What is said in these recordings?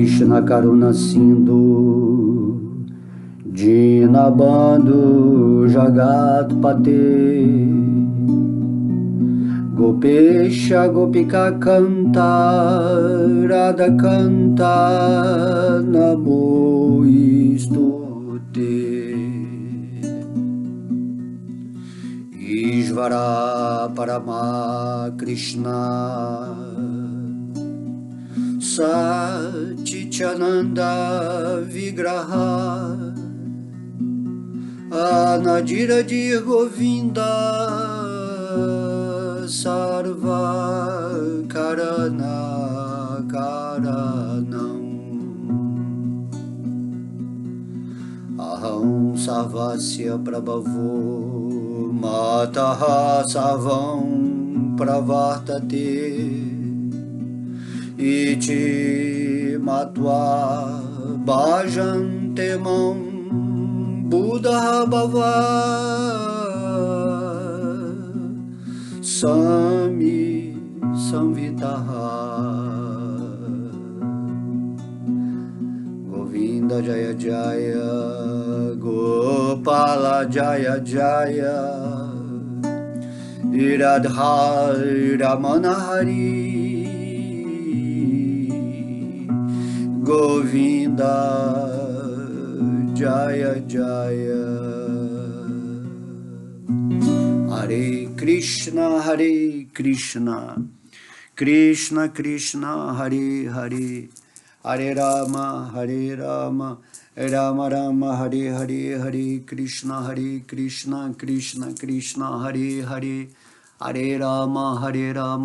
Krishna Karuna Sindhu Dinabandhu Jagat Pate Gopesha Gopika Canta Radha Canta Namo Istute Ishvara Parama Krishna Satchitananda Vigraha Anadira Dir Govinda Sarva Karana Karanam Aham Sarvasya Prabhavo Mataha Sarvam Pravartate Iti Matva Bhajantemam Buddha Bhava Sami Samvitaha Govinda Jaya Jaya Gopala Jaya Jaya Radha Ramana Hari Govinda Jaya Jaya Hare Krishna Krishna Krishna Hare Hare Hare Rama Rama Rama Hare Hare Hare Krishna Krishna Krishna Hare Hare Hare Rama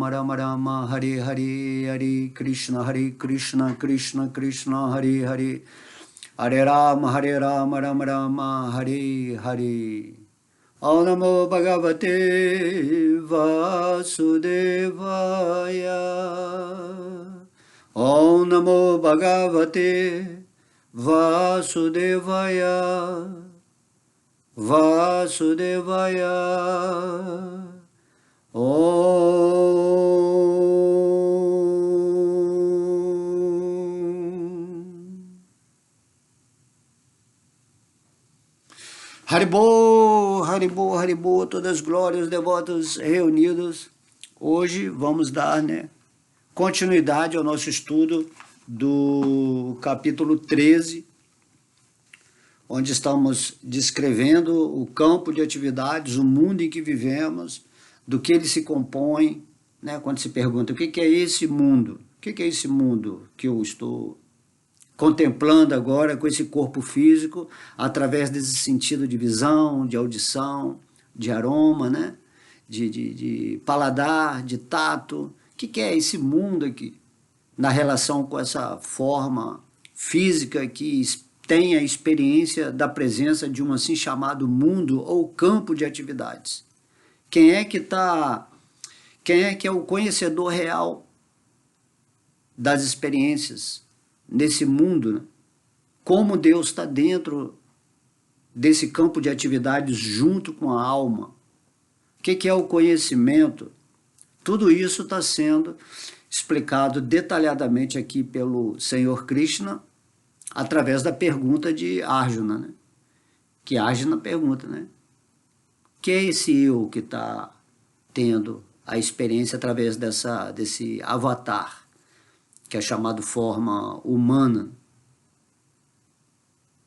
Rama Rama Hare Hare Hare Krishna Krishna Krishna Hare Hare Hare Rama Rama Rama Hare Hare Om Namo Bhagavate Vasudevaya Om Namo Bhagavate Vasudevaya Vasudevaya Haribol, Haribol, Haribol, todas as glórias, devotos reunidos. Hoje vamos dar continuidade ao nosso estudo do capítulo 13, onde estamos descrevendo o campo de atividades, o mundo em que vivemos, do que ele se compõe, quando se pergunta o que é esse mundo, o que é esse mundo que eu estou contemplando agora com esse corpo físico, através desse sentido de visão, de audição, de aroma, de paladar, de tato. O que é esse mundo aqui, na relação com essa forma física que tem a experiência da presença de um assim chamado mundo ou campo de atividades? Quem é que é o conhecedor real das experiências nesse mundo, como Deus está dentro desse campo de atividades junto com a alma? O que é o conhecimento? Tudo isso está sendo explicado detalhadamente aqui pelo Senhor Krishna, através da pergunta de Arjuna, que Arjuna pergunta, o que é esse eu que está tendo a experiência através desse avatar, que é chamado forma humana?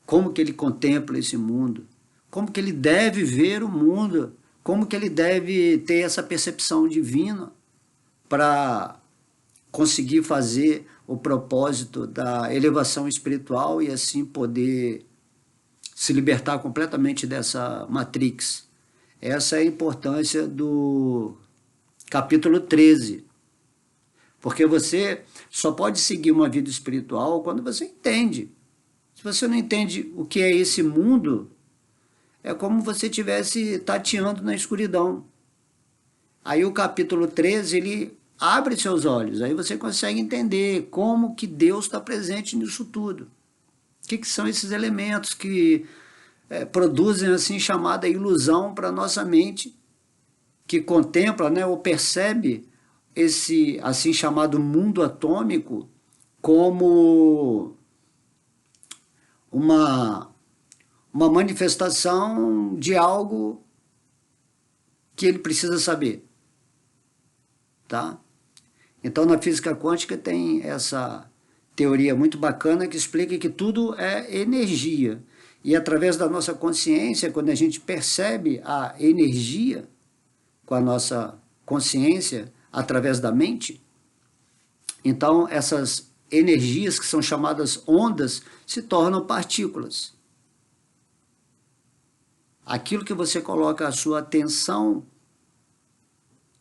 Como que ele contempla esse mundo? Como que ele deve ver o mundo? Como que ele deve ter essa percepção divina para conseguir fazer o propósito da elevação espiritual e assim poder se libertar completamente dessa matrix? Essa é a importância do capítulo 13. Porque você só pode seguir uma vida espiritual quando você entende. Se você não entende o que é esse mundo, é como você estivesse tateando na escuridão. Aí o capítulo 13, ele abre seus olhos, aí você consegue entender como que Deus está presente nisso tudo. O que são esses elementos que produzem assim chamada ilusão para a nossa mente, que contempla, ou percebe esse assim chamado mundo atômico como uma manifestação de algo que ele precisa saber, tá? Então, na física quântica tem essa teoria muito bacana que explica que tudo é energia. E através da nossa consciência, quando a gente percebe a energia com a nossa consciência através da mente, então essas energias que são chamadas ondas se tornam partículas. Aquilo que você coloca a sua atenção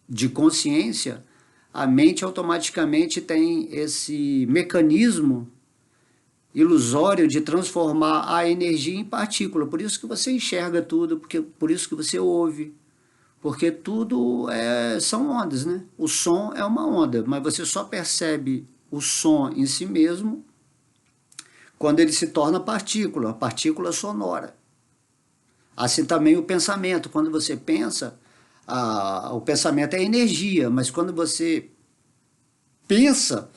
de consciência, a mente automaticamente tem esse mecanismo ilusório de transformar a energia em partícula. Por isso que você enxerga tudo, por isso que você ouve, porque tudo são ondas, né? O som é uma onda, mas você só percebe o som em si mesmo quando ele se torna partícula, partícula sonora. Assim também o pensamento. Quando você pensa, o pensamento é energia, mas quando você pensa,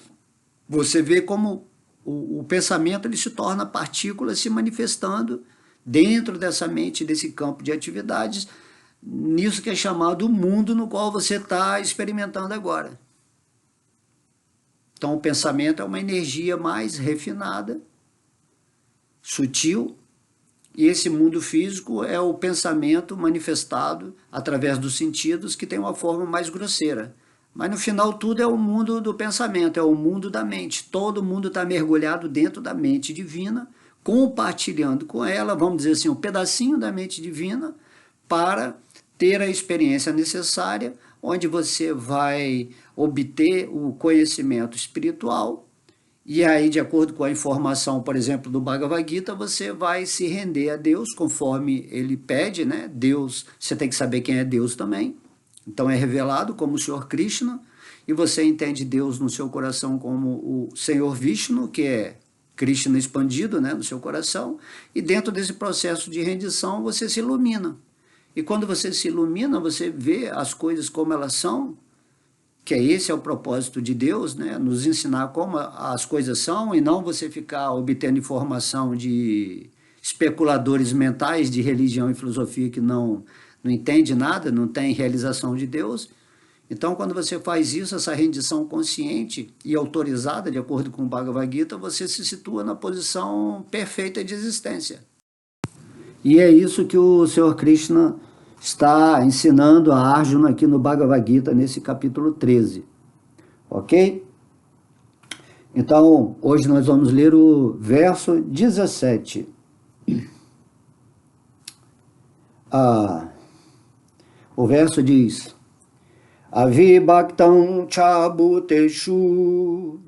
você vê como o pensamento ele se torna partícula se manifestando dentro dessa mente, desse campo de atividades, nisso que é chamado o mundo no qual você está experimentando agora. Então o pensamento é uma energia mais refinada, sutil, e esse mundo físico é o pensamento manifestado através dos sentidos, que tem uma forma mais grosseira. Mas no final tudo é o mundo do pensamento, é o mundo da mente. Todo mundo está mergulhado dentro da mente divina, compartilhando com ela, vamos dizer assim, um pedacinho da mente divina, para ter a experiência necessária, onde você vai obter o conhecimento espiritual. E aí, de acordo com a informação, por exemplo, do Bhagavad Gita, você vai se render a Deus conforme ele pede, né? Deus, você tem que saber quem é Deus também. Então é revelado como o Senhor Krishna, e você entende Deus no seu coração como o Senhor Vishnu, que é Krishna expandido, né, no seu coração, e dentro desse processo de rendição você se ilumina. E quando você se ilumina, você vê as coisas como elas são, que esse é o propósito de Deus, né? Nos ensinar como as coisas são, e não você ficar obtendo informação de especuladores mentais de religião e filosofia que não entende nada, não tem realização de Deus. Então, quando você faz isso, essa rendição consciente e autorizada, de acordo com o Bhagavad Gita, você se situa na posição perfeita de existência. E é isso que o Senhor Krishna está ensinando a Arjuna aqui no Bhagavad Gita, nesse capítulo 13. Ok? Então, hoje nós vamos ler o verso 17. O verso diz: Avibhaktam cha bhuteshu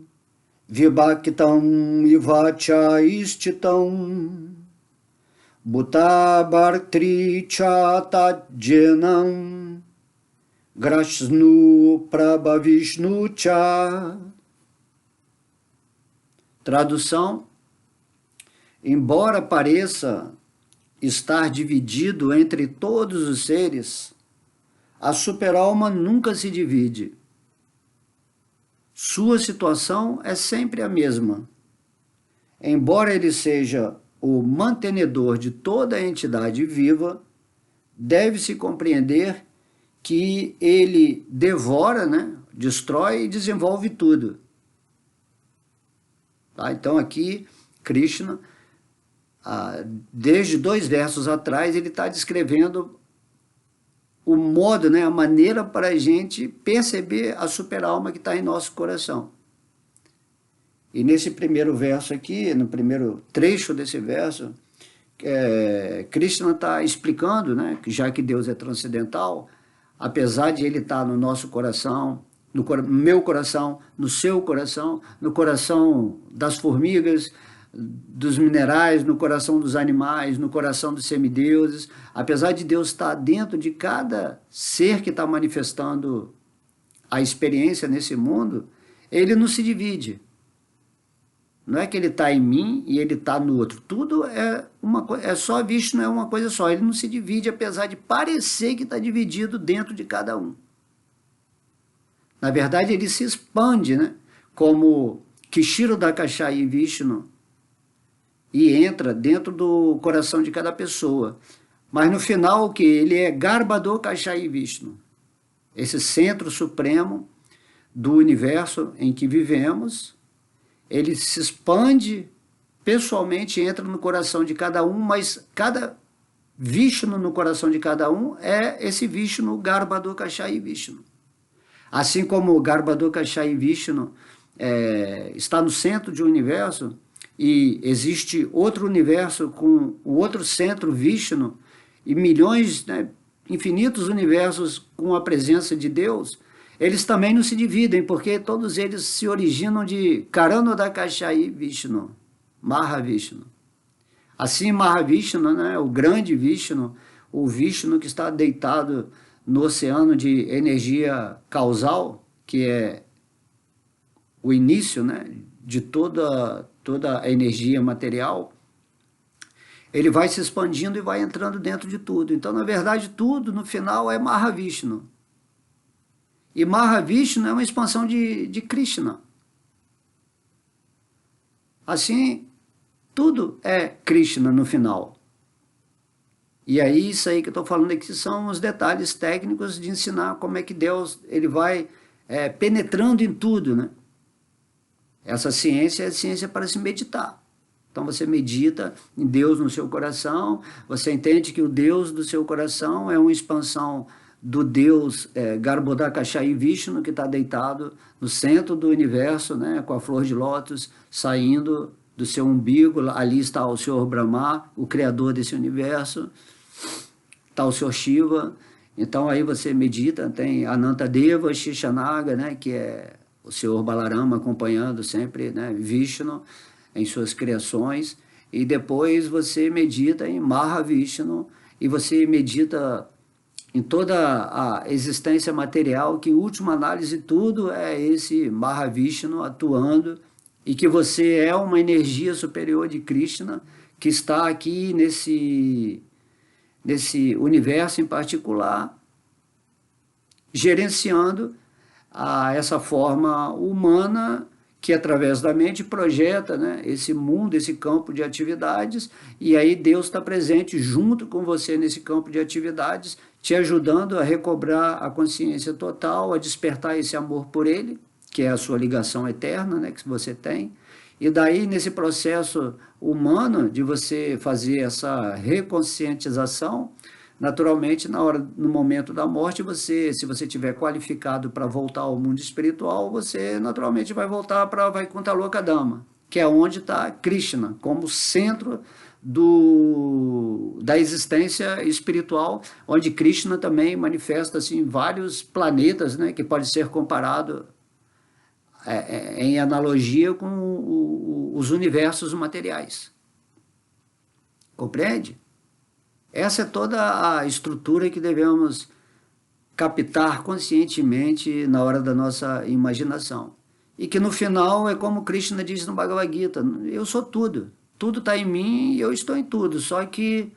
vibhaktam ivacha istitam Bhuta bhartri cha tajjenam grashnu prabhavishnu cha. Tradução: embora pareça estar dividido entre todos os seres, a superalma nunca se divide. Sua situação é sempre a mesma. Embora ele seja o mantenedor de toda a entidade viva, deve-se compreender que ele devora, né, destrói e desenvolve tudo. Tá? Então aqui, Krishna, desde 2 versos atrás, ele está descrevendo o modo, né, a maneira para a gente perceber a superalma que está em nosso coração. E nesse primeiro verso aqui, no primeiro trecho desse verso, Krishna está explicando, né, que já que Deus é transcendental, apesar de ele estar no nosso coração, no meu coração, no seu coração, no coração das formigas, dos minerais, no coração dos animais, no coração dos semideuses, apesar de Deus estar dentro de cada ser que está manifestando a experiência nesse mundo, ele não se divide. Não é que ele está em mim e ele está no outro. Tudo é uma coisa, é só Vishnu, é uma coisa só. Ele não se divide, apesar de parecer que está dividido dentro de cada um. Na verdade, ele se expande, né? Como Kshirodakashayi Vishnu, e entra dentro do coração de cada pessoa. Mas no final, o que? Ele é Garbhodakashayi Vishnu, esse centro supremo do universo em que vivemos. Ele se expande pessoalmente, entra no coração de cada um, mas cada Vishnu no coração de cada um é esse Vishnu Garbhodakashayi Vishnu. Assim como o Garbhodakashayi Vishnu está no centro de um universo, e existe outro universo com o outro centro Vishnu, e milhões, infinitos universos com a presença de Deus, eles também não se dividem, porque todos eles se originam de Karanodakashayi Vishnu, Mahavishnu. Assim, Mahavishnu, o grande Vishnu, o Vishnu que está deitado no oceano de energia causal, que é o início, de toda a energia material, ele vai se expandindo e vai entrando dentro de tudo. Então, na verdade, tudo, no final, é Mahavishnu. E Mahavishnu é uma expansão de Krishna. Assim, tudo é Krishna no final. E aí, isso aí que eu estou falando aqui são os detalhes técnicos de ensinar como é que Deus ele vai penetrando em tudo, Essa ciência é a ciência para se meditar. Então você medita em Deus no seu coração, você entende que o Deus do seu coração é uma expansão do Deus Garbhodakashayi Vishnu, que está deitado no centro do universo, com a flor de lótus saindo do seu umbigo. Ali está o Senhor Brahma, o criador desse universo, está o Senhor Shiva. Então aí você medita, tem Anantadeva, Shishanaga, que é o Senhor Balarama acompanhando sempre Vishnu em suas criações, e depois você medita em Mahavishnu, e você medita em toda a existência material, que em última análise tudo é esse Mahavishnu atuando, e que você é uma energia superior de Krishna, que está aqui nesse universo em particular, gerenciando essa forma humana, que através da mente projeta esse mundo, esse campo de atividades, e aí Deus está presente junto com você nesse campo de atividades, te ajudando a recobrar a consciência total, a despertar esse amor por Ele, que é a sua ligação eterna, que você tem. E daí, nesse processo humano de você fazer essa reconscientização, naturalmente, no momento da morte, se você tiver qualificado para voltar ao mundo espiritual, você naturalmente vai voltar para Vaikuntha Loka Dhamma, que é onde está Krishna, como centro da existência espiritual, onde Krishna também manifesta-se em vários planetas, que pode ser comparado em analogia com os universos materiais. Compreende? Essa é toda a estrutura que devemos captar conscientemente na hora da nossa imaginação. E que no final é como Krishna diz no Bhagavad Gita: eu sou tudo, tudo está em mim e eu estou em tudo, só que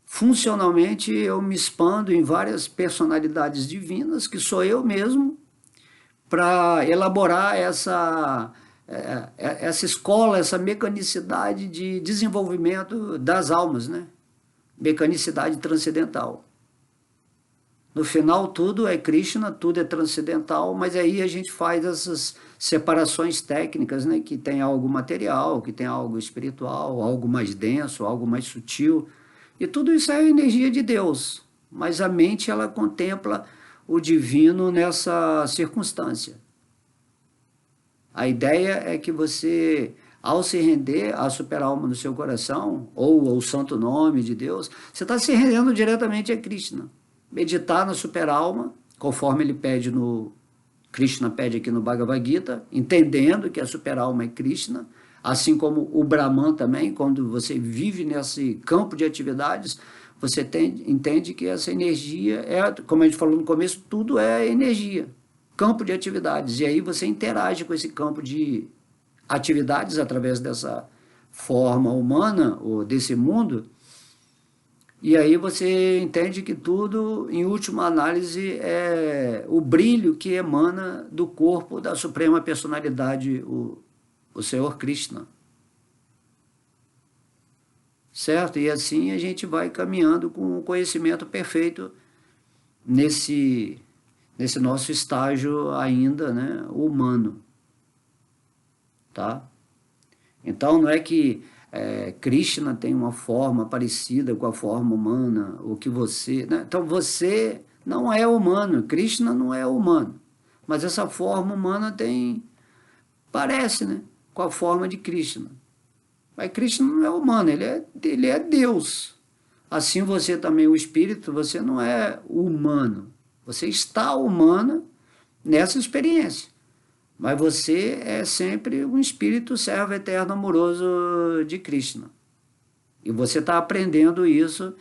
funcionalmente eu me expando em várias personalidades divinas, que sou eu mesmo, para elaborar essa escola, essa mecanicidade de desenvolvimento das almas, mecanicidade transcendental. No final, tudo é Krishna, tudo é transcendental, mas aí a gente faz essas separações técnicas, que tem algo material, que tem algo espiritual, algo mais denso, algo mais sutil, e tudo isso é energia de Deus, mas a mente ela contempla o divino nessa circunstância. A ideia é que você, ao se render à superalma no seu coração, ou ao santo nome de Deus, você está se rendendo diretamente a Krishna. Meditar na superalma, conforme ele pede Krishna pede aqui no Bhagavad Gita, entendendo que a superalma é Krishna, assim como o Brahman também, quando você vive nesse campo de atividades, você entende que essa energia como a gente falou no começo, tudo é energia, campo de atividades, e aí você interage com esse campo de atividades através dessa forma humana, ou desse mundo, e aí você entende que tudo, em última análise, é o brilho que emana do corpo da Suprema Personalidade, o Senhor Krishna. Certo? E assim a gente vai caminhando com o conhecimento perfeito nesse nosso estágio ainda, né, humano. Tá? Então não é que Krishna tem uma forma parecida com a forma humana, ou que você... Né? Então você não é humano, Krishna não é humano. Mas essa forma humana parece, né, com a forma de Krishna. Mas Krishna não é humano, ele é Deus. Assim você também, o espírito, você não é humano. Você está humano nessa experiência. Mas você é sempre um espírito servo eterno amoroso de Krishna. E você está aprendendo isso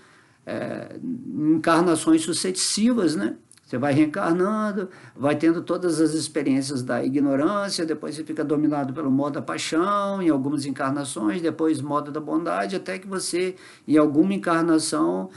em encarnações sucessivas, né? Você vai reencarnando, vai tendo todas as experiências da ignorância, depois você fica dominado pelo modo da paixão, em algumas encarnações, depois modo da bondade, até que você, em alguma encarnação,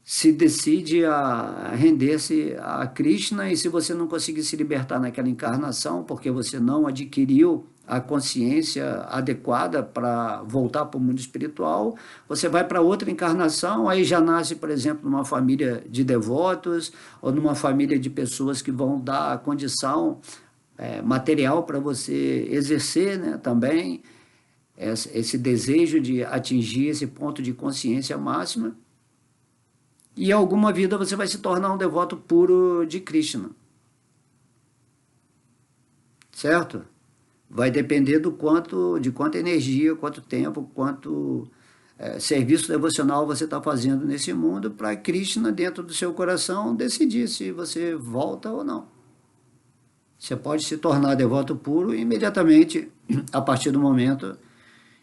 se decide a render-se a Krishna, e se você não conseguir se libertar naquela encarnação, porque você não adquiriu a consciência adequada para voltar para o mundo espiritual, você vai para outra encarnação, aí já nasce, por exemplo, numa família de devotos, ou numa família de pessoas que vão dar a condição material para você exercer, né, também esse desejo de atingir esse ponto de consciência máxima. E em alguma vida você vai se tornar um devoto puro de Krishna. Certo? Vai depender de quanta energia, quanto tempo, quanto serviço devocional você está fazendo nesse mundo para Krishna, dentro do seu coração, decidir se você volta ou não. Você pode se tornar devoto puro imediatamente a partir do momento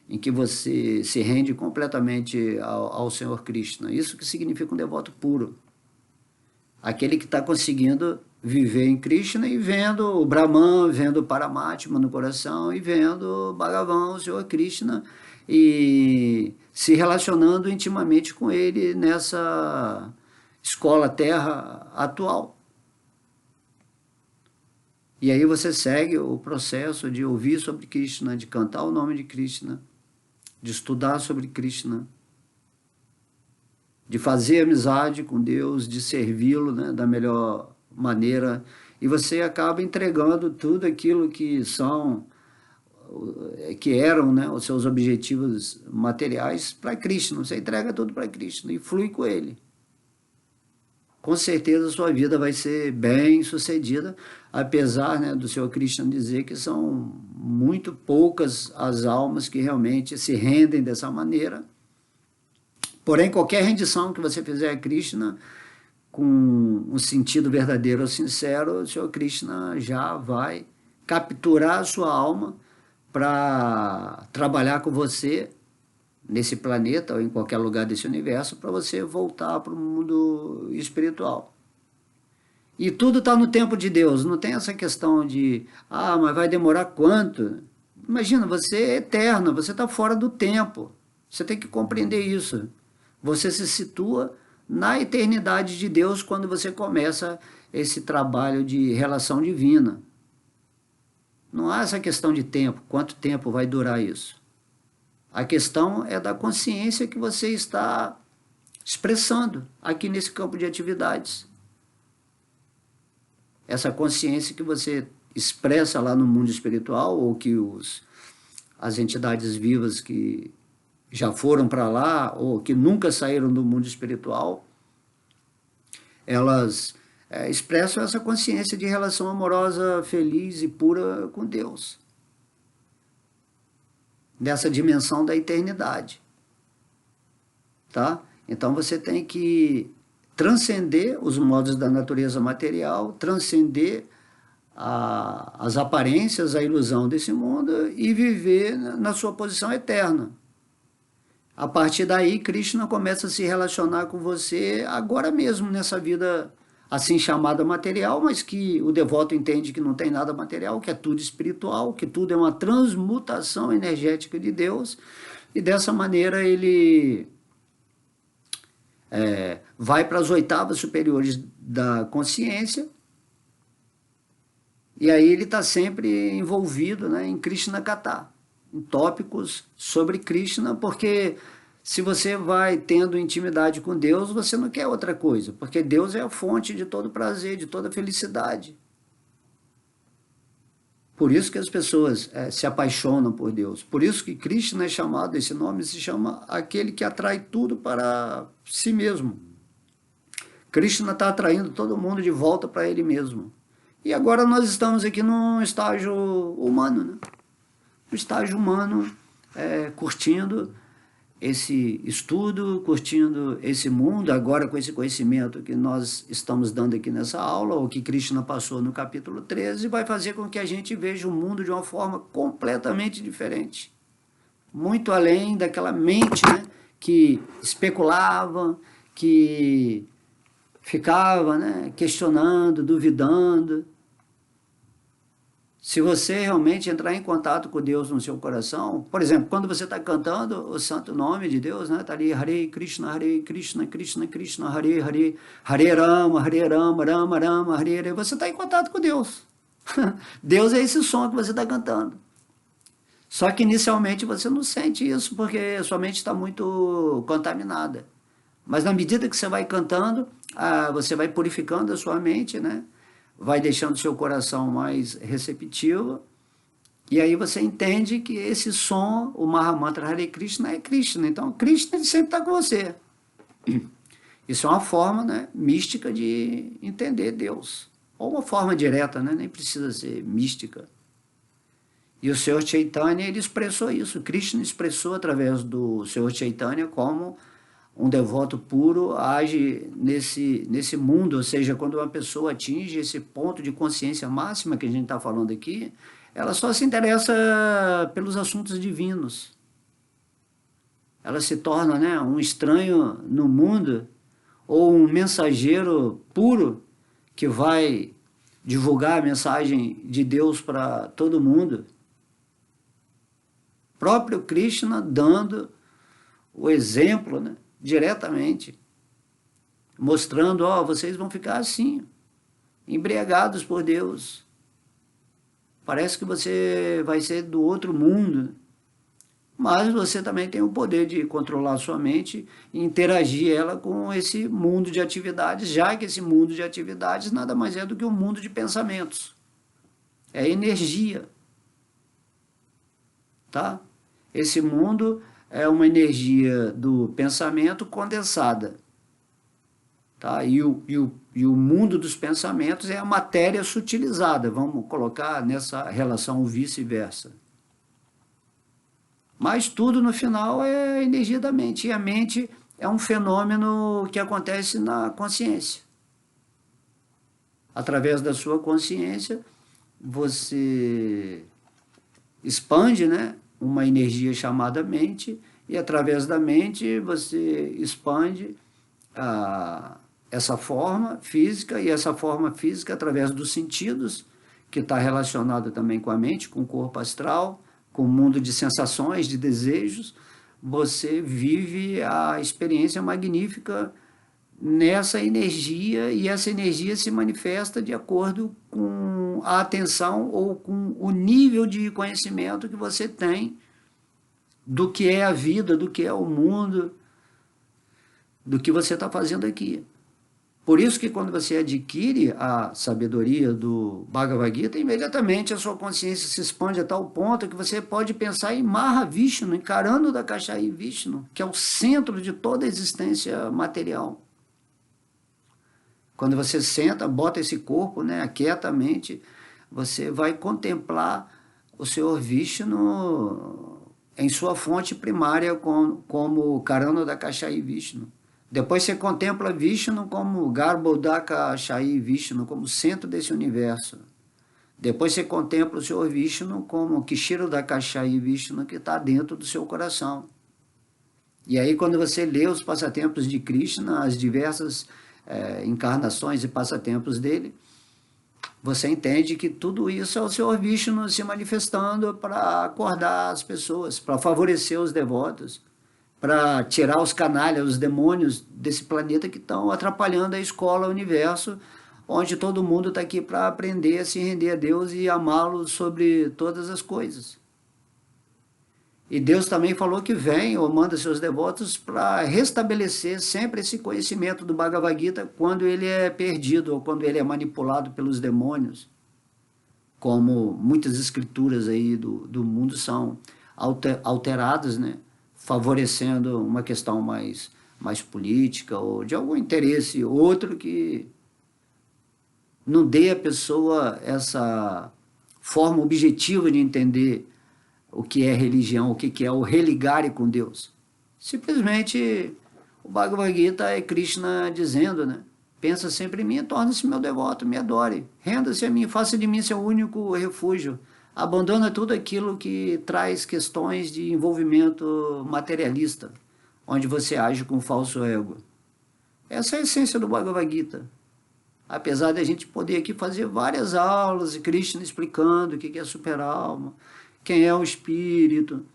em que você se rende completamente ao Senhor Krishna. Isso que significa um devoto puro. Aquele que está conseguindo viver em Krishna e vendo o Brahman, vendo o Paramatma no coração e vendo o Bhagavan, o Senhor Krishna, e se relacionando intimamente com ele nessa escola terra atual. E aí você segue o processo de ouvir sobre Krishna, de cantar o nome de Krishna, de estudar sobre Krishna, de fazer amizade com Deus, de servi-lo, né, da melhor maneira, e você acaba entregando tudo aquilo que eram, né, os seus objetivos materiais para Krishna. Você entrega tudo para Krishna e flui com ele. Com certeza a sua vida vai ser bem sucedida, apesar, né, do Senhor Krishna dizer que são muito poucas as almas que realmente se rendem dessa maneira. Porém, qualquer rendição que você fizer a Krishna, com um sentido verdadeiro ou sincero, o Senhor Krishna já vai capturar a sua alma para trabalhar com você nesse planeta ou em qualquer lugar desse universo, para você voltar para o mundo espiritual. E tudo está no tempo de Deus, não tem essa questão de, mas vai demorar quanto? Imagina, você é eterna, você está fora do tempo, você tem que compreender isso. Você se situa na eternidade de Deus quando você começa esse trabalho de relação divina. Não há essa questão de tempo, quanto tempo vai durar isso. A questão é da consciência que você está expressando aqui nesse campo de atividades. Essa consciência que você expressa lá no mundo espiritual, ou que as entidades vivas que já foram para lá, ou que nunca saíram do mundo espiritual, elas expressam essa consciência de relação amorosa, feliz e pura com Deus. Dessa dimensão da eternidade. Tá? Então você tem que transcender os modos da natureza material, transcender as aparências, a ilusão desse mundo e viver na sua posição eterna. A partir daí, Krishna começa a se relacionar com você agora mesmo, nessa vida assim chamada material, mas que o devoto entende que não tem nada material, que é tudo espiritual, que tudo é uma transmutação energética de Deus, e dessa maneira ele vai para as oitavas superiores da consciência, E aí ele está sempre envolvido, né, em Krishna Katha, em tópicos sobre Krishna, porque se você vai tendo intimidade com Deus, você não quer outra coisa, porque Deus é a fonte de todo prazer, de toda felicidade. Por isso que as pessoas se apaixonam por Deus. Por isso que Krishna é chamado, esse nome se chama aquele que atrai tudo para si mesmo. Krishna está atraindo todo mundo de volta para ele mesmo. E agora nós estamos aqui num estágio humano, né? No estágio humano, curtindo esse estudo, curtindo esse mundo, agora com esse conhecimento que nós estamos dando aqui nessa aula, o que Krishna passou no capítulo 13, vai fazer com que a gente veja o mundo de uma forma completamente diferente. Muito além daquela mente, né, que especulava, que ficava, né, questionando, duvidando. Se você realmente entrar em contato com Deus no seu coração, por exemplo, quando você está cantando o santo nome de Deus, né, está ali Hare Krishna, Krishna Krishna, Hare Hare, Hare Rama, Rama Rama, Hare Hare, você está em contato com Deus. Deus é esse som que você está cantando. Só que inicialmente você não sente isso, porque sua mente está muito contaminada. Mas na medida que você vai cantando, você vai purificando a sua mente, né? Vai deixando seu coração mais receptivo, e aí você entende que esse som, o Mahamantra Hare Krishna, é Krishna. Então, Krishna sempre está com você. Isso é uma forma, né, mística de entender Deus. Ou uma forma direta, né, nem precisa ser mística. E o Senhor Chaitanya, ele expressou isso. Krishna expressou através do Senhor Chaitanya como um devoto puro age nesse mundo, ou seja, quando uma pessoa atinge esse ponto de consciência máxima que a gente está falando aqui, ela só se interessa pelos assuntos divinos. Ela se torna, né, um estranho no mundo, ou um mensageiro puro que vai divulgar a mensagem de Deus para todo mundo. O próprio Krishna dando o exemplo, né, diretamente, mostrando, vocês vão ficar assim, embriagados por Deus. Parece que você vai ser do outro mundo, mas você também tem o poder de controlar a sua mente e interagir ela com esse mundo de atividades, já que esse mundo de atividades nada mais é do que um mundo de pensamentos. É energia. Tá? Esse mundo é uma energia do pensamento condensada. Tá? E o mundo dos pensamentos é a matéria sutilizada, vamos colocar nessa relação vice-versa. Mas tudo no final é a energia da mente, e a mente é um fenômeno que acontece na consciência. Através da sua consciência, você expande, né, uma energia chamada mente, e através da mente você expande essa forma física, e essa forma física através dos sentidos, que está relacionado também com a mente, com o corpo astral, com o mundo de sensações, de desejos, você vive a experiência magnífica nessa energia, e essa energia se manifesta de acordo com a atenção ou com o nível de conhecimento que você tem do que é a vida, do que é o mundo, do que você está fazendo aqui. Por isso que quando você adquire a sabedoria do Bhagavad Gita, imediatamente a sua consciência se expande a tal ponto que você pode pensar em Mahavishnu, encarando da Kashayi Vishnu, que é o centro de toda a existência material. Quando você senta, bota esse corpo, né, aquietamente, você vai contemplar o Senhor Vishnu em sua fonte primária como Karana da Kashayi Vishnu. Depois você contempla Vishnu como Garbhodaka Shayi Vishnu, como centro desse universo. Depois você contempla o Senhor Vishnu como Kishiro da Kashayi Vishnu, que está dentro do seu coração. E aí quando você lê os passatempos de Krishna, as diversas encarnações e passatempos dele, você entende que tudo isso é o Senhor Vishnu se manifestando para acordar as pessoas, para favorecer os devotos, para tirar os canalhas, os demônios desse planeta que estão atrapalhando a escola, o universo, onde todo mundo está aqui para aprender a se render a Deus e amá-lo sobre todas as coisas. E Deus também falou que vem ou manda seus devotos para restabelecer sempre esse conhecimento do Bhagavad Gita quando ele é perdido ou quando ele é manipulado pelos demônios, como muitas escrituras aí do mundo são alteradas, né? Favorecendo uma questão mais política ou de algum interesse outro que não dê à pessoa essa forma objetiva de entender o que é religião, o que é o religare com Deus. Simplesmente o Bhagavad Gita é Krishna dizendo, né? Pensa sempre em mim, torna-se meu devoto, me adore, renda-se a mim, faça de mim seu único refúgio, abandona tudo aquilo que traz questões de envolvimento materialista, onde você age com falso ego. Essa é a essência do Bhagavad Gita. Apesar de a gente poder aqui fazer várias aulas, e Krishna explicando o que é super-alma, quem é o espírito,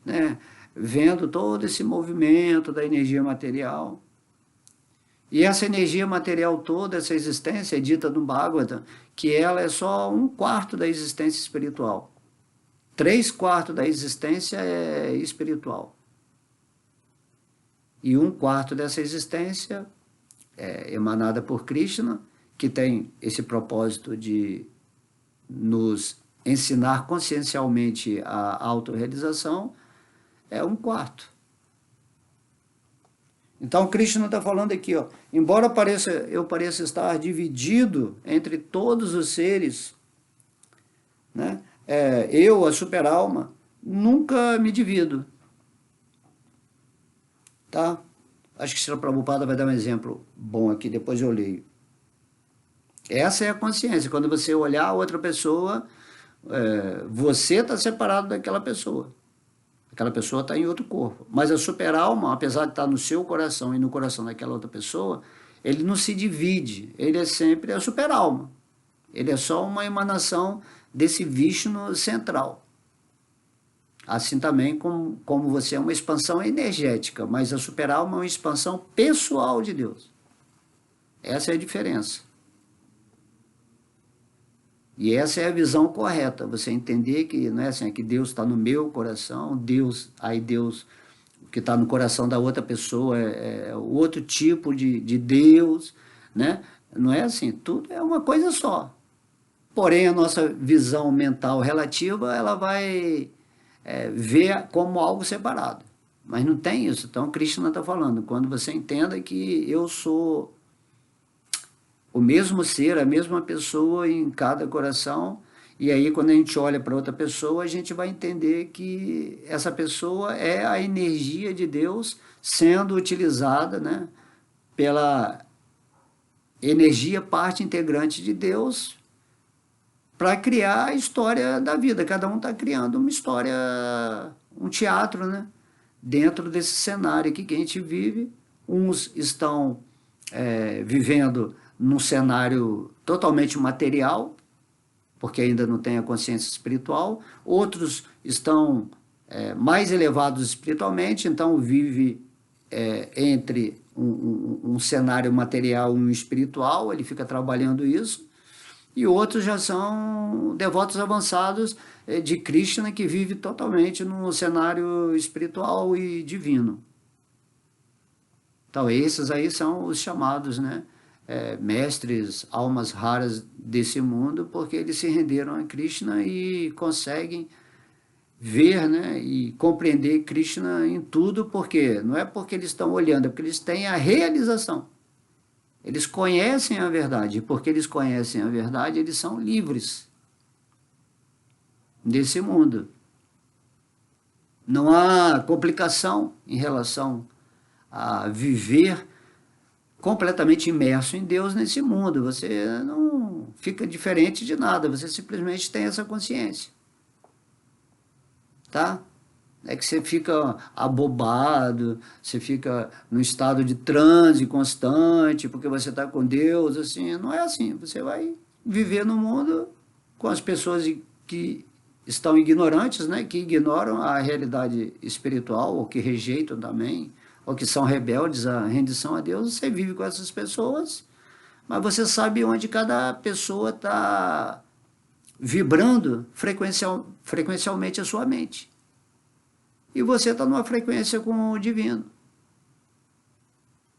né? Vendo todo esse movimento da energia material. E essa energia material toda, essa existência, é dita no Bhagavatam, que ela é só 1/4 da existência espiritual. 3/4 da existência é espiritual. E 1/4 dessa existência é emanada por Krishna, que tem esse propósito de nos ensinar consciencialmente a autorrealização, é 1/4. Então, Krishna está falando aqui, ó, embora eu pareça estar dividido entre todos os seres, né, eu, a super-alma, nunca me divido. Tá? Acho que Srila Prabhupada vai dar um exemplo bom aqui, depois eu leio. Essa é a consciência. Quando você olhar a outra pessoa, você está separado daquela pessoa. Aquela pessoa está em outro corpo. Mas a super-alma, apesar de estar no seu coração e no coração daquela outra pessoa, ele não se divide. Ele é sempre a super-alma. Ele é só uma emanação desse Vishnu central. Assim também como você é uma expansão energética, mas a super-alma é uma expansão pessoal de Deus. Essa é a diferença. E essa é a visão correta, você entender que não é assim, que Deus está no meu coração, Deus que está no coração da outra pessoa é outro tipo de Deus, né? Não é assim, tudo é uma coisa só. Porém, a nossa visão mental relativa, ela vai ver como algo separado. Mas não tem isso. Então, Krishna está falando, quando você entenda que eu sou o mesmo ser, a mesma pessoa em cada coração, e aí quando a gente olha para outra pessoa, a gente vai entender que essa pessoa é a energia de Deus sendo utilizada, né, pela energia parte integrante de Deus para criar a história da vida. Cada um está criando uma história, um teatro, né, dentro desse cenário aqui que a gente vive. Uns estão vivendo num cenário totalmente material, porque ainda não tem a consciência espiritual. Outros estão mais elevados espiritualmente, então vive entre um cenário material e um espiritual, ele fica trabalhando isso. E outros já são devotos avançados de Krishna, que vive totalmente no cenário espiritual e divino. Então esses aí são os chamados, né, mestres, almas raras desse mundo, porque eles se renderam a Krishna e conseguem ver, né, e compreender Krishna em tudo, porque não é porque eles estão olhando, é porque eles têm a realização. Eles conhecem a verdade, e porque eles conhecem a verdade, eles são livres desse mundo. Não há complicação em relação a viver completamente imerso em Deus nesse mundo. Você não fica diferente de nada, você simplesmente tem essa consciência. Tá? É que você fica abobado, você fica num estado de transe constante, porque você está com Deus, assim, não é assim. Você vai viver no mundo com as pessoas que estão ignorantes, né, que ignoram a realidade espiritual, ou que rejeitam também, ou que são rebeldes à rendição a Deus. Você vive com essas pessoas, mas você sabe onde cada pessoa está vibrando frequencialmente a sua mente. E você está numa frequência com o divino.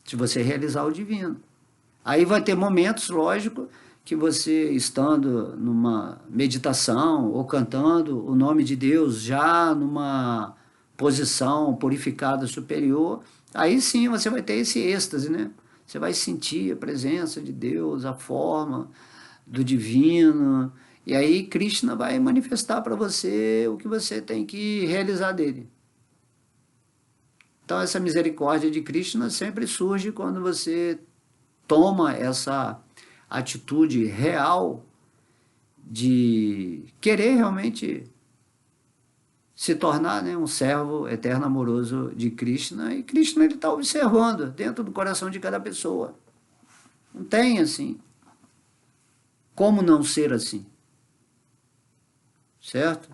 Se você realizar o divino. Aí vai ter momentos, lógico, que você estando numa meditação ou cantando o nome de Deus já numa posição purificada superior, aí sim você vai ter esse êxtase, né? Você vai sentir a presença de Deus, a forma do divino, e aí Krishna vai manifestar para você o que você tem que realizar dele. Então essa misericórdia de Krishna sempre surge quando você toma essa atitude real de querer realmente se tornar, né, um servo eterno amoroso de Krishna, e Krishna ele está observando dentro do coração de cada pessoa. Não tem assim como não ser assim, certo?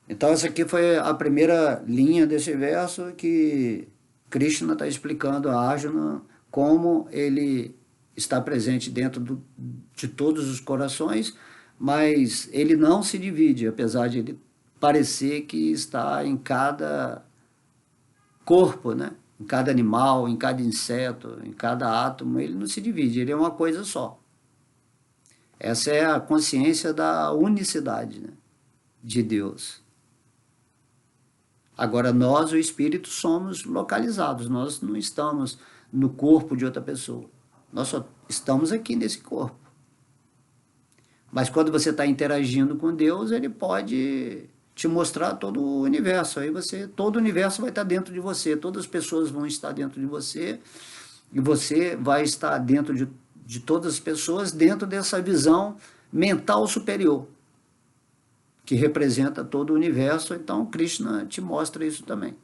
Então essa aqui foi a primeira linha desse verso que Krishna está explicando a Arjuna como ele está presente dentro de todos os corações, mas ele não se divide, apesar de ele parecer que está em cada corpo, né? Em cada animal, em cada inseto, em cada átomo, ele não se divide, ele é uma coisa só. Essa é a consciência da unicidade, né, de Deus. Agora, nós, o espírito, somos localizados, nós não estamos no corpo de outra pessoa. Nós só estamos aqui nesse corpo. Mas quando você está interagindo com Deus, ele pode te mostrar todo o universo. Aí todo o universo vai estar dentro de você, todas as pessoas vão estar dentro de você, e você vai estar dentro de todas as pessoas, dentro dessa visão mental superior, que representa todo o universo. Então Krishna te mostra isso também.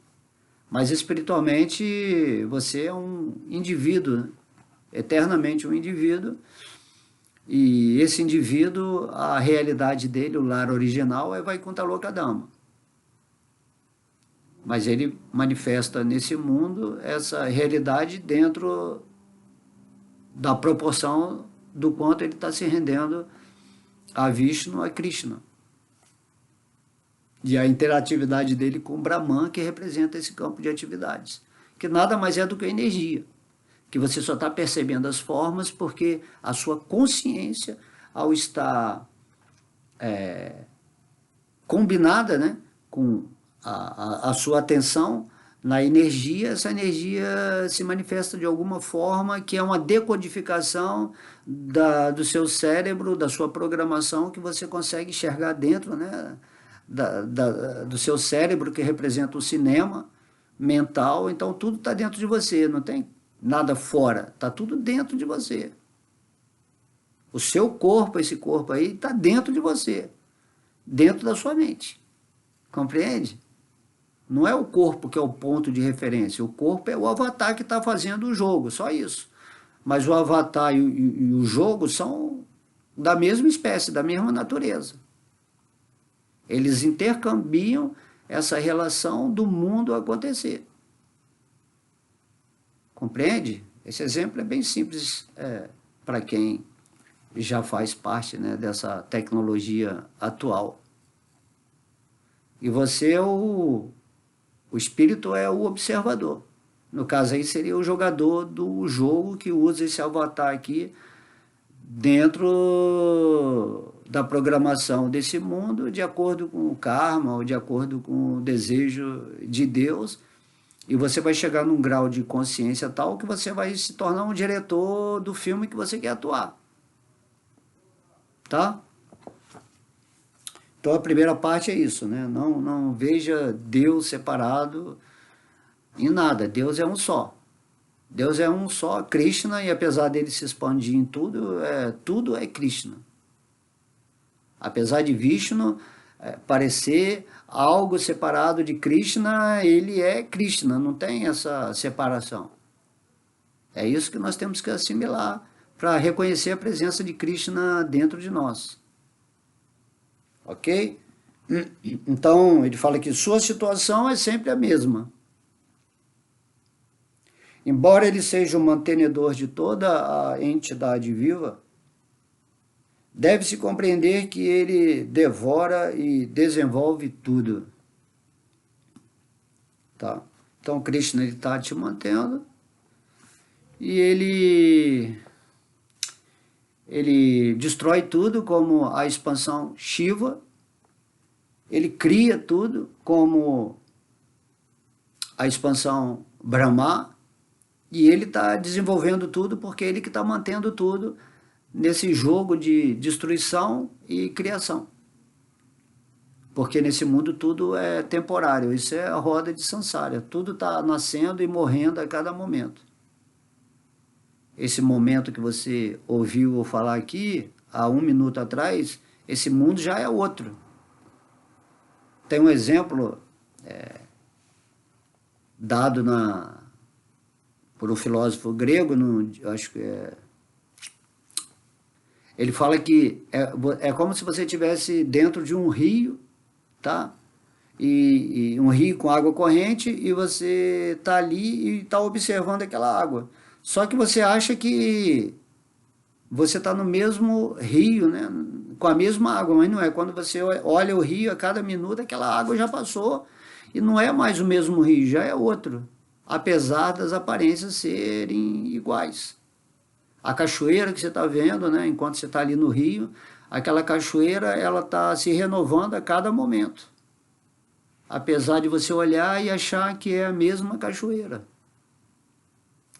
Mas espiritualmente você é um indivíduo, né? Eternamente um indivíduo, e esse indivíduo, a realidade dele, o lar original, é Vaikuntha Lokadhamma. Mas ele manifesta nesse mundo essa realidade dentro da proporção do quanto ele está se rendendo a Vishnu, a Krishna. E a interatividade dele com o Brahman, que representa esse campo de atividades, que nada mais é do que energia, que você só está percebendo as formas porque a sua consciência, ao estar combinada, né, com a sua atenção na energia, essa energia se manifesta de alguma forma que é uma decodificação do seu cérebro, da sua programação, que você consegue enxergar dentro, né, do seu cérebro, que representa o cinema mental. Então tudo está dentro de você, não tem nada fora, está tudo dentro de você. O seu corpo, esse corpo aí, está dentro de você, dentro da sua mente. Compreende? Não é o corpo que é o ponto de referência, o corpo é o avatar que está fazendo o jogo, só isso. Mas o avatar e o jogo são da mesma espécie, da mesma natureza. Eles intercambiam essa relação do mundo acontecer. Compreende? Esse exemplo é bem simples para quem já faz parte, né, dessa tecnologia atual. E você, o espírito é o observador. No caso aí seria o jogador do jogo que usa esse avatar aqui dentro da programação desse mundo, de acordo com o karma ou de acordo com o desejo de Deus. E você vai chegar num grau de consciência tal que você vai se tornar um diretor do filme que você quer atuar. Tá? Então a primeira parte é isso, né? Não veja Deus separado em nada. Deus é um só. Deus é um só, Krishna, e apesar dele se expandir em tudo é Krishna. Apesar de Vishnu parecer algo separado de Krishna, ele é Krishna, não tem essa separação. É isso que nós temos que assimilar para reconhecer a presença de Krishna dentro de nós. Ok? Então, ele fala que sua situação é sempre a mesma. Embora ele seja o mantenedor de toda a entidade viva, deve-se compreender que ele devora e desenvolve tudo. Tá? Então, Krishna está te mantendo e ele destrói tudo como a expansão Shiva, ele cria tudo como a expansão Brahma, e ele está desenvolvendo tudo porque ele que está mantendo tudo nesse jogo de destruição e criação. Porque nesse mundo tudo é temporário, isso é a roda de Sansara, tudo está nascendo e morrendo a cada momento. Esse momento que você ouviu falar aqui, há 1 minuto atrás, esse mundo já é outro. Tem um exemplo dado por um filósofo grego, acho que ele fala que é como se você estivesse dentro de um rio, tá? E um rio com água corrente, e você está ali e está observando aquela água. Só que você acha que você está no mesmo rio, né? Com a mesma água, mas não é. Quando você olha o rio, a cada minuto aquela água já passou e não é mais o mesmo rio, já é outro, apesar das aparências serem iguais. A cachoeira que você está vendo, né? Enquanto você está ali no rio, aquela cachoeira ela está se renovando a cada momento, apesar de você olhar e achar que é a mesma cachoeira.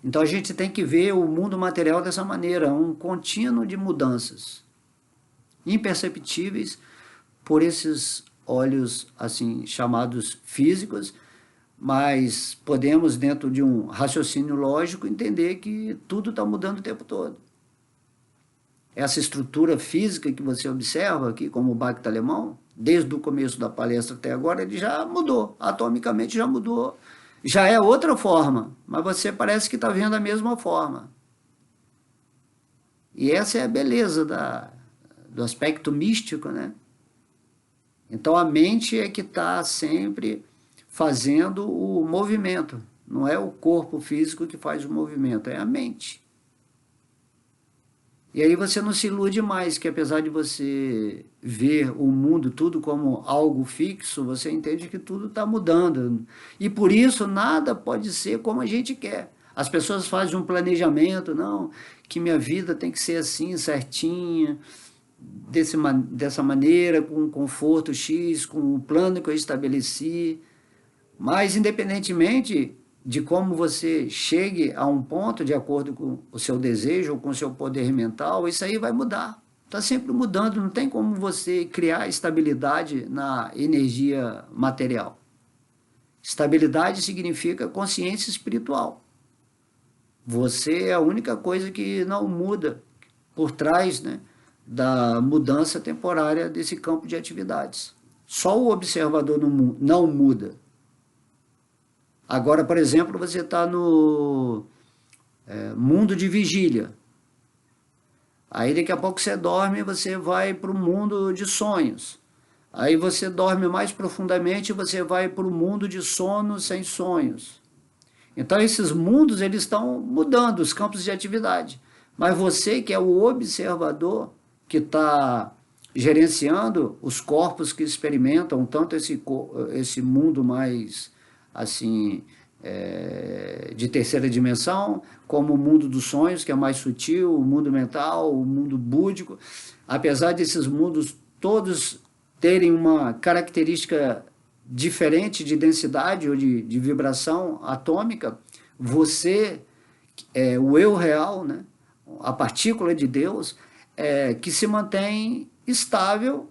Então a gente tem que ver o mundo material dessa maneira, um contínuo de mudanças imperceptíveis por esses olhos assim chamados físicos, mas podemos, dentro de um raciocínio lógico, entender que tudo está mudando o tempo todo. Essa estrutura física que você observa aqui, como o Bhakti alemão, desde o começo da palestra até agora, ele já mudou, atomicamente já mudou. Já é outra forma, mas você parece que está vendo a mesma forma. E essa é a beleza do aspecto místico, né? Então a mente é que está sempre fazendo o movimento. Não é o corpo físico que faz o movimento, é a mente. E aí você não se ilude mais, que apesar de você ver o mundo tudo como algo fixo, você entende que tudo está mudando. E por isso nada pode ser como a gente quer. As pessoas fazem um planejamento, não, que minha vida tem que ser assim, certinha, dessa maneira, com um conforto X, com o plano que eu estabeleci. Mas independentemente de como você chegue a um ponto de acordo com o seu desejo ou com o seu poder mental, isso aí vai mudar. Está sempre mudando, não tem como você criar estabilidade na energia material. Estabilidade significa consciência espiritual. Você é a única coisa que não muda por trás, né, da mudança temporária desse campo de atividades. Só o observador não muda. Agora, por exemplo, você está no mundo de vigília. Aí daqui a pouco você dorme e você vai para o mundo de sonhos. Aí você dorme mais profundamente e você vai para o mundo de sono sem sonhos. Então esses mundos eles estão mudando os campos de atividade. Mas você que é o observador, que está gerenciando os corpos que experimentam tanto esse mundo mais assim, de terceira dimensão, como o mundo dos sonhos, que é mais sutil, o mundo mental, o mundo búdico. Apesar desses mundos todos terem uma característica diferente de densidade ou de vibração atômica, você, o eu real, né, a partícula de Deus, que se mantém estável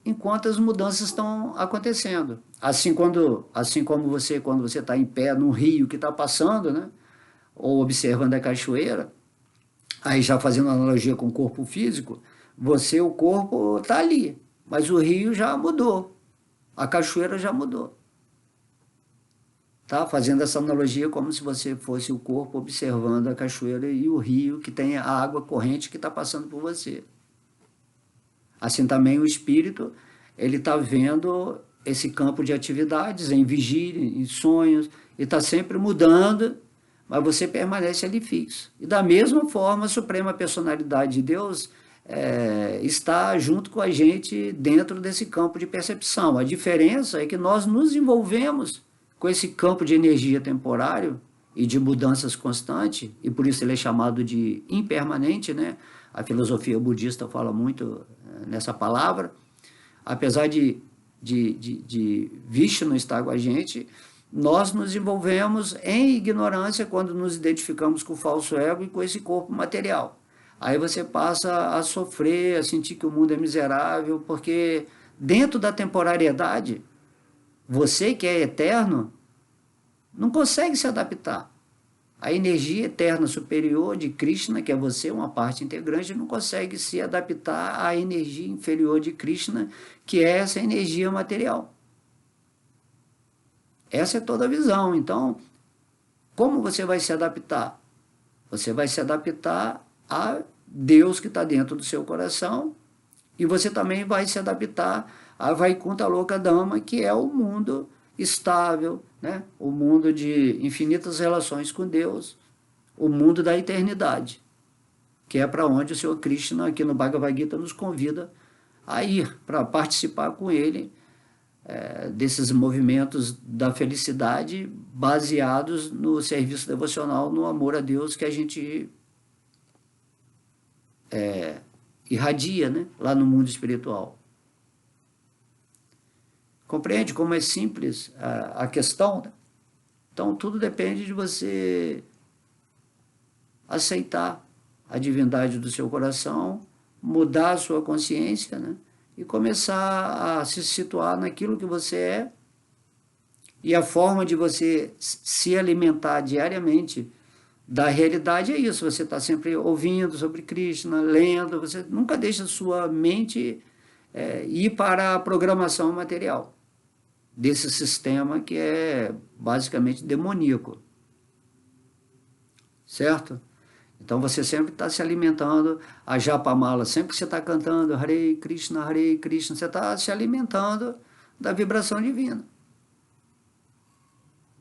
enquanto as mudanças estão acontecendo. Assim como você, quando você está em pé num rio que está passando, né, ou observando a cachoeira, aí já fazendo analogia com o corpo físico, o corpo está ali, mas o rio já mudou, a cachoeira já mudou. Tá? Fazendo essa analogia como se você fosse o corpo observando a cachoeira e o rio que tem a água corrente que está passando por você. Assim também o espírito, ele está vendo esse campo de atividades em vigília, em sonhos, e está sempre mudando, mas você permanece ali fixo. E da mesma forma, a Suprema Personalidade de Deus está junto com a gente dentro desse campo de percepção. A diferença é que nós nos envolvemos com esse campo de energia temporário e de mudanças constantes, e por isso ele é chamado de impermanente, né? A filosofia budista fala muito nessa palavra. Apesar de Vishnu estar com a gente, nós nos envolvemos em ignorância quando nos identificamos com o falso ego e com esse corpo material. Aí você passa a sofrer, a sentir que o mundo é miserável, porque dentro da temporariedade, você que é eterno, não consegue se adaptar. A energia eterna superior de Krishna, que é você, uma parte integrante, não consegue se adaptar à energia inferior de Krishna, que é essa energia material. Essa é toda a visão. Então, como você vai se adaptar? Você vai se adaptar a Deus que está dentro do seu coração, e você também vai se adaptar a Vaikuntha Loka Dhamma, que é o mundo estável, né? O mundo de infinitas relações com Deus, o mundo da eternidade, que é para onde o Senhor Krishna, aqui no Bhagavad Gita, nos convida a ir, para participar com ele desses movimentos da felicidade baseados no serviço devocional, no amor a Deus que a gente irradia, né, lá no mundo espiritual. Compreende como é simples a questão? Então, tudo depende de você aceitar a divindade do seu coração, mudar a sua consciência, né? E começar a se situar naquilo que você é. E a forma de você se alimentar diariamente da realidade é isso. Você está sempre ouvindo sobre Krishna, lendo, você nunca deixa sua mente ir para a programação material desse sistema que é basicamente demoníaco. Certo? Então você sempre está se alimentando, a Japamala, sempre que você está cantando Hare Krishna, você está se alimentando da vibração divina.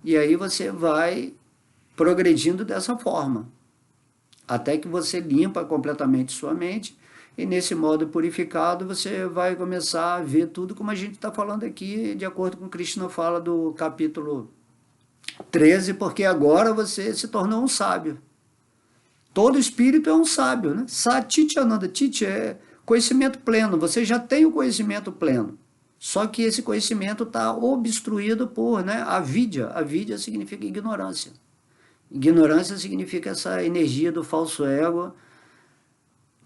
E aí você vai progredindo dessa forma, até que você limpa completamente sua mente, e nesse modo purificado você vai começar a ver tudo como a gente está falando aqui, de acordo com o Krishna fala do capítulo 13, porque agora você se tornou um sábio. Todo espírito é um sábio, né? Satityananda, Titi é conhecimento pleno, você já tem o conhecimento pleno. Só que esse conhecimento está obstruído por avidya. Avidya significa ignorância. Ignorância significa essa energia do falso ego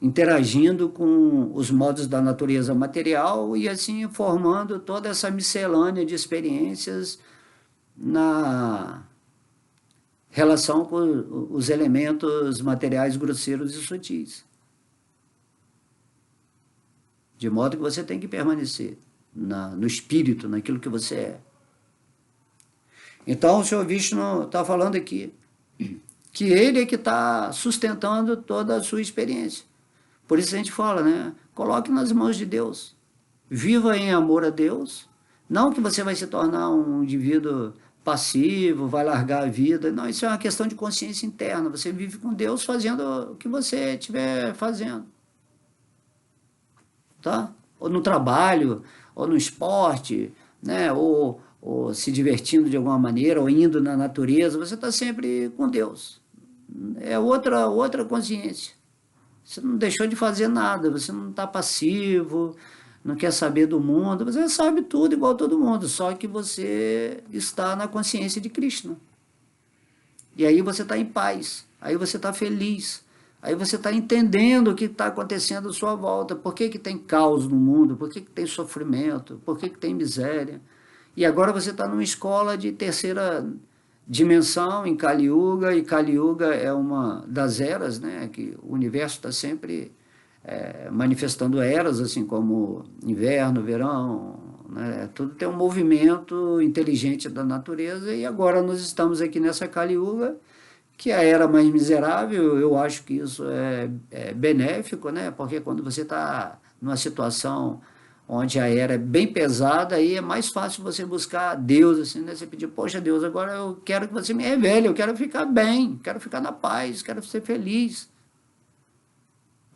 interagindo com os modos da natureza material e assim formando toda essa miscelânea de experiências na relação com os elementos materiais grosseiros e sutis. De modo que você tem que permanecer no espírito, naquilo que você é. Então o Senhor Vishnu está falando aqui que ele é que está sustentando toda a sua experiência. Por isso a gente fala, né? Coloque nas mãos de Deus. Viva em amor a Deus. Não que você vai se tornar um indivíduo passivo, vai largar a vida. Não, isso é uma questão de consciência interna. Você vive com Deus fazendo o que você estiver fazendo. Tá? Ou no trabalho, ou no esporte, né? Ou se divertindo de alguma maneira, ou indo na natureza. Você está sempre com Deus. É outra consciência. Você não deixou de fazer nada, você não está passivo, não quer saber do mundo, você sabe tudo igual todo mundo, só que você está na consciência de Krishna. E aí você está em paz, aí você está feliz, aí você está entendendo o que está acontecendo à sua volta, por que tem caos no mundo, por que tem sofrimento, por que tem miséria. E agora você está numa escola de terceira dimensão em Kali Yuga, e Kali Yuga é uma das eras, né, que o universo está sempre manifestando eras, assim como inverno, verão, né, tudo tem um movimento inteligente da natureza, e agora nós estamos aqui nessa Kali Yuga, que é a era mais miserável. Eu acho que isso é benéfico, né, porque quando você está numa situação onde a era é bem pesada, aí é mais fácil você buscar Deus, assim, né? Você pedir, poxa Deus, agora eu quero que você me revele, eu quero ficar bem, quero ficar na paz, quero ser feliz,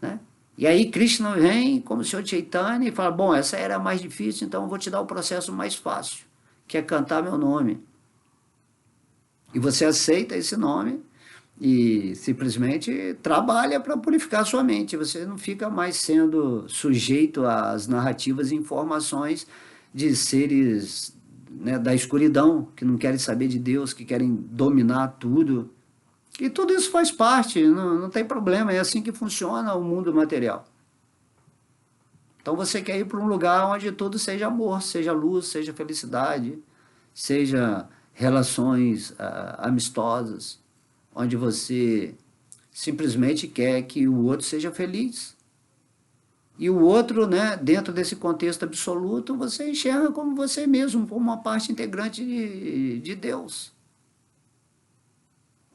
né? E aí Krishna vem como o Senhor Chaitanya e fala, bom, essa era a mais difícil, então eu vou te dar o processo mais fácil, que é cantar meu nome. E você aceita esse nome e simplesmente trabalha para purificar sua mente. Você não fica mais sendo sujeito às narrativas e informações de seres, né, da escuridão, que não querem saber de Deus, que querem dominar tudo. E tudo isso faz parte, não tem problema, é assim que funciona o mundo material. Então você quer ir para um lugar onde tudo seja amor, seja luz, seja felicidade, seja relações amistosas, onde você simplesmente quer que o outro seja feliz. E o outro, né, dentro desse contexto absoluto, você enxerga como você mesmo, como uma parte integrante de Deus.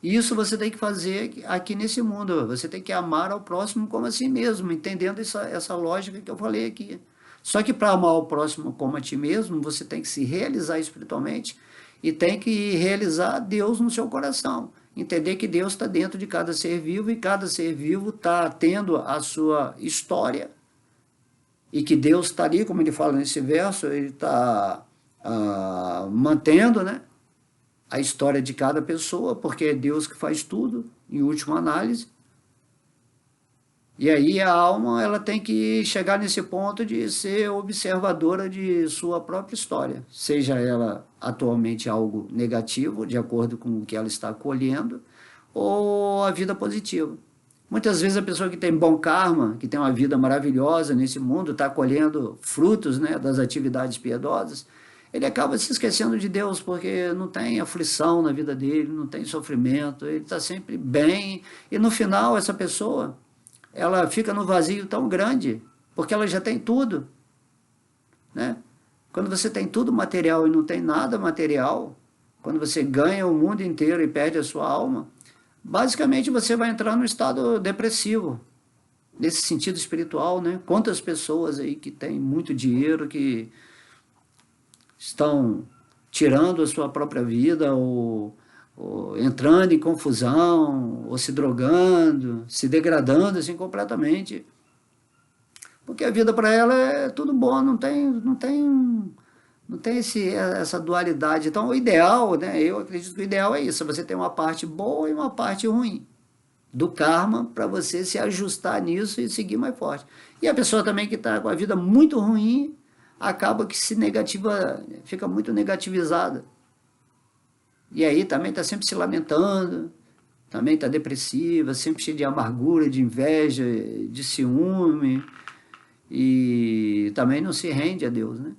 E isso você tem que fazer aqui nesse mundo. Você tem que amar ao próximo como a si mesmo, entendendo essa lógica que eu falei aqui. Só que para amar o próximo como a ti mesmo, você tem que se realizar espiritualmente e tem que realizar Deus no seu coração. Entender que Deus está dentro de cada ser vivo e cada ser vivo está tendo a sua história e que Deus está ali, como ele fala nesse verso, ele está mantendo, né, a história de cada pessoa, porque é Deus que faz tudo, em última análise. E aí a alma ela tem que chegar nesse ponto de ser observadora de sua própria história, seja ela atualmente algo negativo, de acordo com o que ela está colhendo, ou a vida positiva. Muitas vezes a pessoa que tem bom karma, que tem uma vida maravilhosa nesse mundo, está colhendo frutos, né, das atividades piedosas, ele acaba se esquecendo de Deus, porque não tem aflição na vida dele, não tem sofrimento, ele está sempre bem, e no final essa pessoa ela fica no vazio tão grande, porque ela já tem tudo, né? Quando você tem tudo material e não tem nada material, quando você ganha o mundo inteiro e perde a sua alma, basicamente você vai entrar num estado depressivo, nesse sentido espiritual, né? Quantas pessoas aí que têm muito dinheiro, que estão tirando a sua própria vida, ou entrando em confusão, ou se drogando, se degradando assim completamente. Porque a vida para ela é tudo bom, não tem essa dualidade. Então, o ideal, né, eu acredito que o ideal é isso, você tem uma parte boa e uma parte ruim do karma para você se ajustar nisso e seguir mais forte. E a pessoa também que está com a vida muito ruim, acaba que fica muito negativizada. E aí também está sempre se lamentando, também está depressiva, sempre cheia de amargura, de inveja, de ciúme, e também não se rende a Deus, né?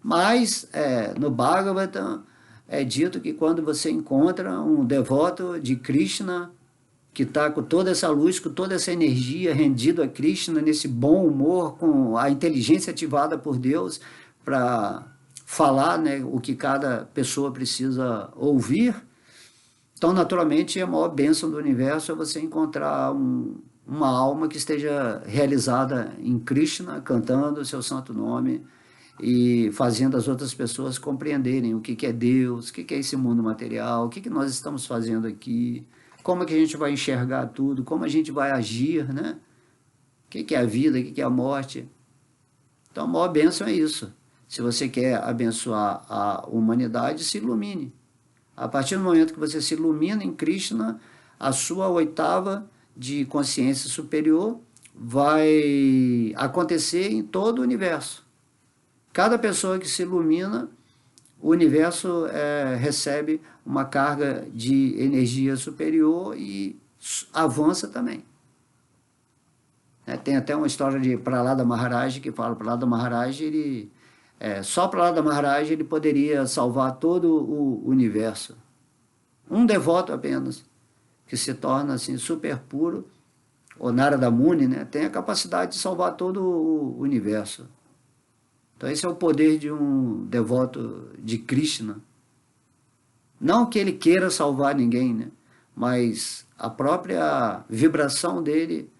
Mas no Bhagavatam é dito que quando você encontra um devoto de Krishna, que está com toda essa luz, com toda essa energia rendido a Krishna, nesse bom humor, com a inteligência ativada por Deus para falar, né, o que cada pessoa precisa ouvir, então naturalmente a maior bênção do universo é você encontrar uma alma que esteja realizada em Krishna, cantando o seu santo nome e fazendo as outras pessoas compreenderem o que é Deus, o que é esse mundo material, o que nós estamos fazendo aqui, como é que a gente vai enxergar tudo, como a gente vai agir, né? O que é a vida, o que é a morte. Então a maior bênção é isso. Se você quer abençoar a humanidade, se ilumine. A partir do momento que você se ilumina em Krishna, a sua oitava de consciência superior vai acontecer em todo o universo. Cada pessoa que se ilumina, o universo recebe uma carga de energia superior e avança também. Tem até uma história de Prahlada Maharaj, que fala que Prahlada Maharaj, só Prahlada Maharaj ele poderia salvar todo o universo. Um devoto apenas, que se torna assim, super puro, o Narada Muni, né, tem a capacidade de salvar todo o universo. Então esse é o poder de um devoto de Krishna. Não que ele queira salvar ninguém, né? Mas a própria vibração dele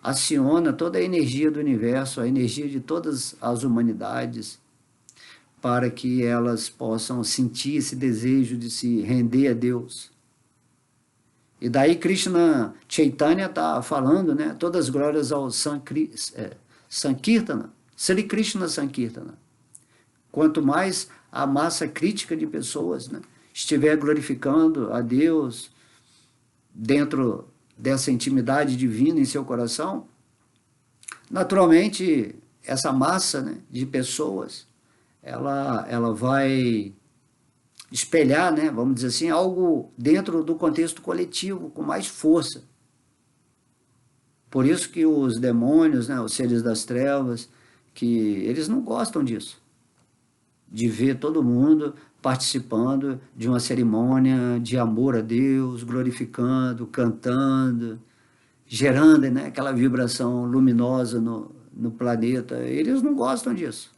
aciona toda a energia do universo, a energia de todas as humanidades, para que elas possam sentir esse desejo de se render a Deus. E daí Krishna Chaitanya está falando, né? Todas as glórias ao Sankirtana, Sri Krishna Sankirtana. Quanto mais a massa crítica de pessoas, né, estiver glorificando a Deus dentro dessa intimidade divina em seu coração, naturalmente essa massa, né, de pessoas, ela vai espelhar, né, vamos dizer assim, algo dentro do contexto coletivo com mais força. Por isso que os demônios, né, os seres das trevas, que eles não gostam disso, de ver todo mundo participando de uma cerimônia de amor a Deus, glorificando, cantando, gerando, né, aquela vibração luminosa no planeta. Eles não gostam disso.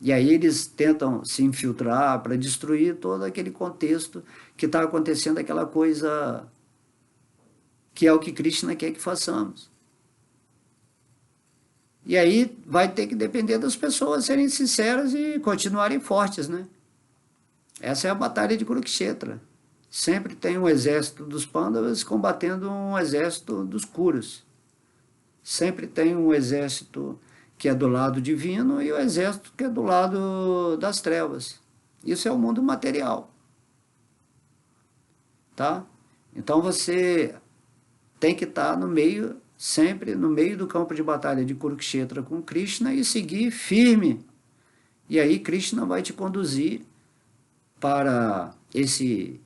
E aí eles tentam se infiltrar para destruir todo aquele contexto que está acontecendo, aquela coisa que é o que Krishna quer que façamos. E aí vai ter que depender das pessoas serem sinceras e continuarem fortes, né? Essa é a batalha de Kurukshetra. Sempre tem um exército dos Pandavas combatendo um exército dos Kuros. Sempre tem um exército que é do lado divino e o exército que é do lado das trevas. Isso é o mundo material. Tá? Então você tem que estar no meio, sempre no meio do campo de batalha de Kurukshetra com Krishna e seguir firme. E aí Krishna vai te conduzir para esse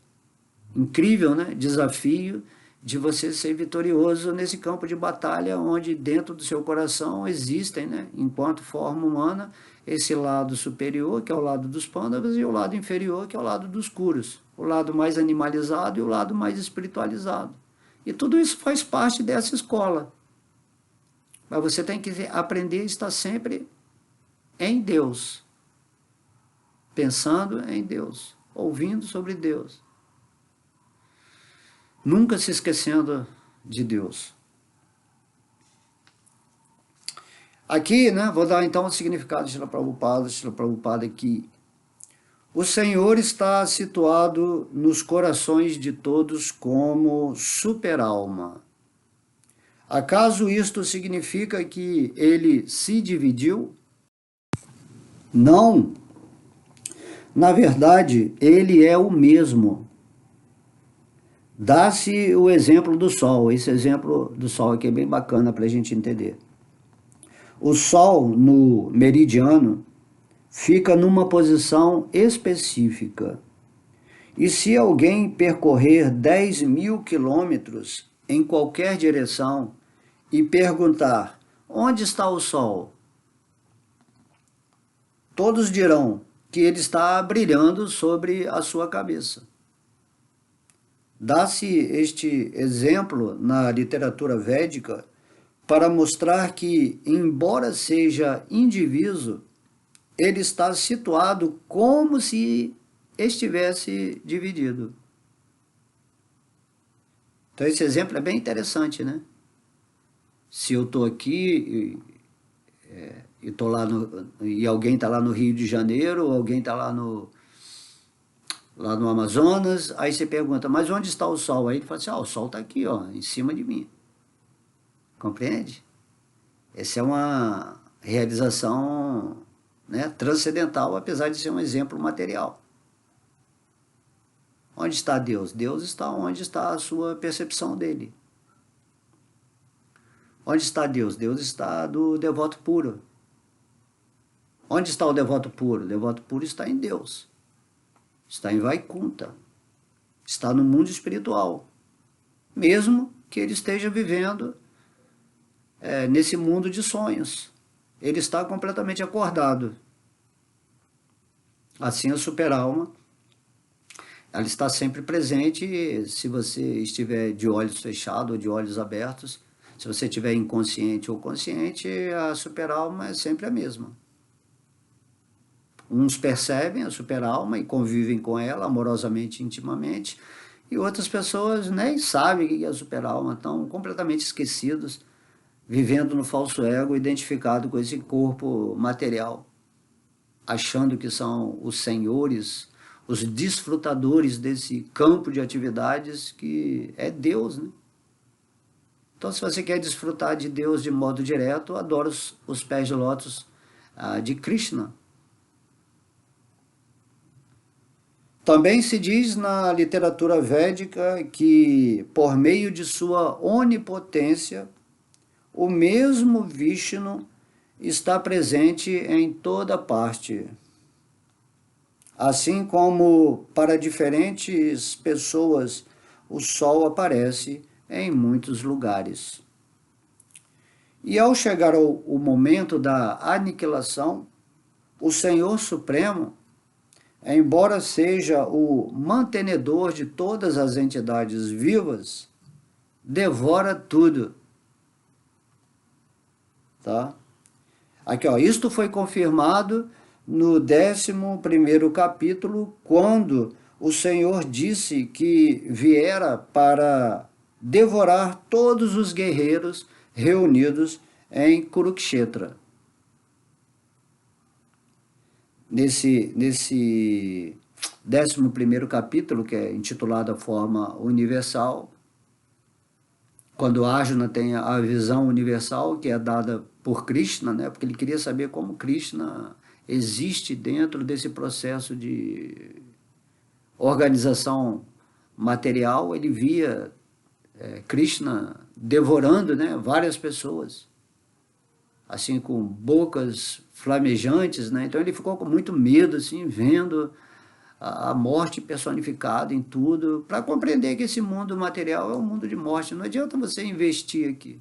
incrível, né, desafio de você ser vitorioso nesse campo de batalha onde dentro do seu coração existem, né, enquanto forma humana, esse lado superior, que é o lado dos Pandavas, e o lado inferior, que é o lado dos Kuros, o lado mais animalizado e o lado mais espiritualizado. E tudo isso faz parte dessa escola. Mas você tem que aprender a estar sempre em Deus, pensando em Deus, ouvindo sobre Deus. Nunca se esquecendo de Deus. Aqui, né, vou dar então o significado de Srila Prabhupada aqui. O Senhor está situado nos corações de todos como super-alma. Acaso isto significa que ele se dividiu? Não. Na verdade, ele é o mesmo. Dá-se o exemplo do Sol. Esse exemplo do Sol aqui é bem bacana para a gente entender. O Sol, no meridiano, fica numa posição específica. E se alguém percorrer 10.000 quilômetros em qualquer direção e perguntar onde está o Sol, todos dirão que ele está brilhando sobre a sua cabeça. Dá-se este exemplo na literatura védica para mostrar que, embora seja indiviso, ele está situado como se estivesse dividido. Então esse exemplo é bem interessante, né? Se eu estou aqui e tô lá e alguém está lá no Rio de Janeiro, ou alguém está lá no Amazonas, aí você pergunta, mas onde está o Sol? Aí ele fala assim, o Sol está aqui, ó, em cima de mim. Compreende? Essa é uma realização, né, transcendental, apesar de ser um exemplo material. Onde está Deus? Deus está onde está a sua percepção dele. Onde está Deus? Deus está do devoto puro. Onde está o devoto puro? O devoto puro está em Deus. Está em Vaikunta. Está no mundo espiritual. Mesmo que ele esteja vivendo nesse mundo de sonhos. Ele está completamente acordado. Assim a super-alma, ela está sempre presente. Se você estiver de olhos fechados ou de olhos abertos, se você estiver inconsciente ou consciente, a super-alma é sempre a mesma. Uns percebem a super-alma e convivem com ela amorosamente, intimamente, E outras pessoas nem sabem o que é super-alma, estão completamente esquecidos, vivendo no falso ego, identificado com esse corpo material, achando que são os senhores, os desfrutadores desse campo de atividades que é Deus, né? Então, se você quer desfrutar de Deus de modo direto, adora os pés de lótus de Krishna. Também se diz na literatura védica que, por meio de sua onipotência, o mesmo Vishnu está presente em toda parte. Assim como para diferentes pessoas o sol aparece em muitos lugares. E ao chegar o momento da aniquilação, o Senhor Supremo, embora seja o mantenedor de todas as entidades vivas, devora tudo. Tá? Aqui, ó, isto foi confirmado no 11º capítulo, quando o Senhor disse que viera para devorar todos os guerreiros reunidos em Kurukshetra. Nesse 11º capítulo, que é intitulado A Forma Universal, quando Arjuna tem a visão universal que é dada por Krishna, né, porque ele queria saber como Krishna existe dentro desse processo de organização material, ele via Krishna devorando, né, várias pessoas, assim, com bocas flamejantes, né? Então ele ficou com muito medo, assim, vendo a morte personificada em tudo, para compreender que esse mundo material é um mundo de morte. Não adianta você investir aqui.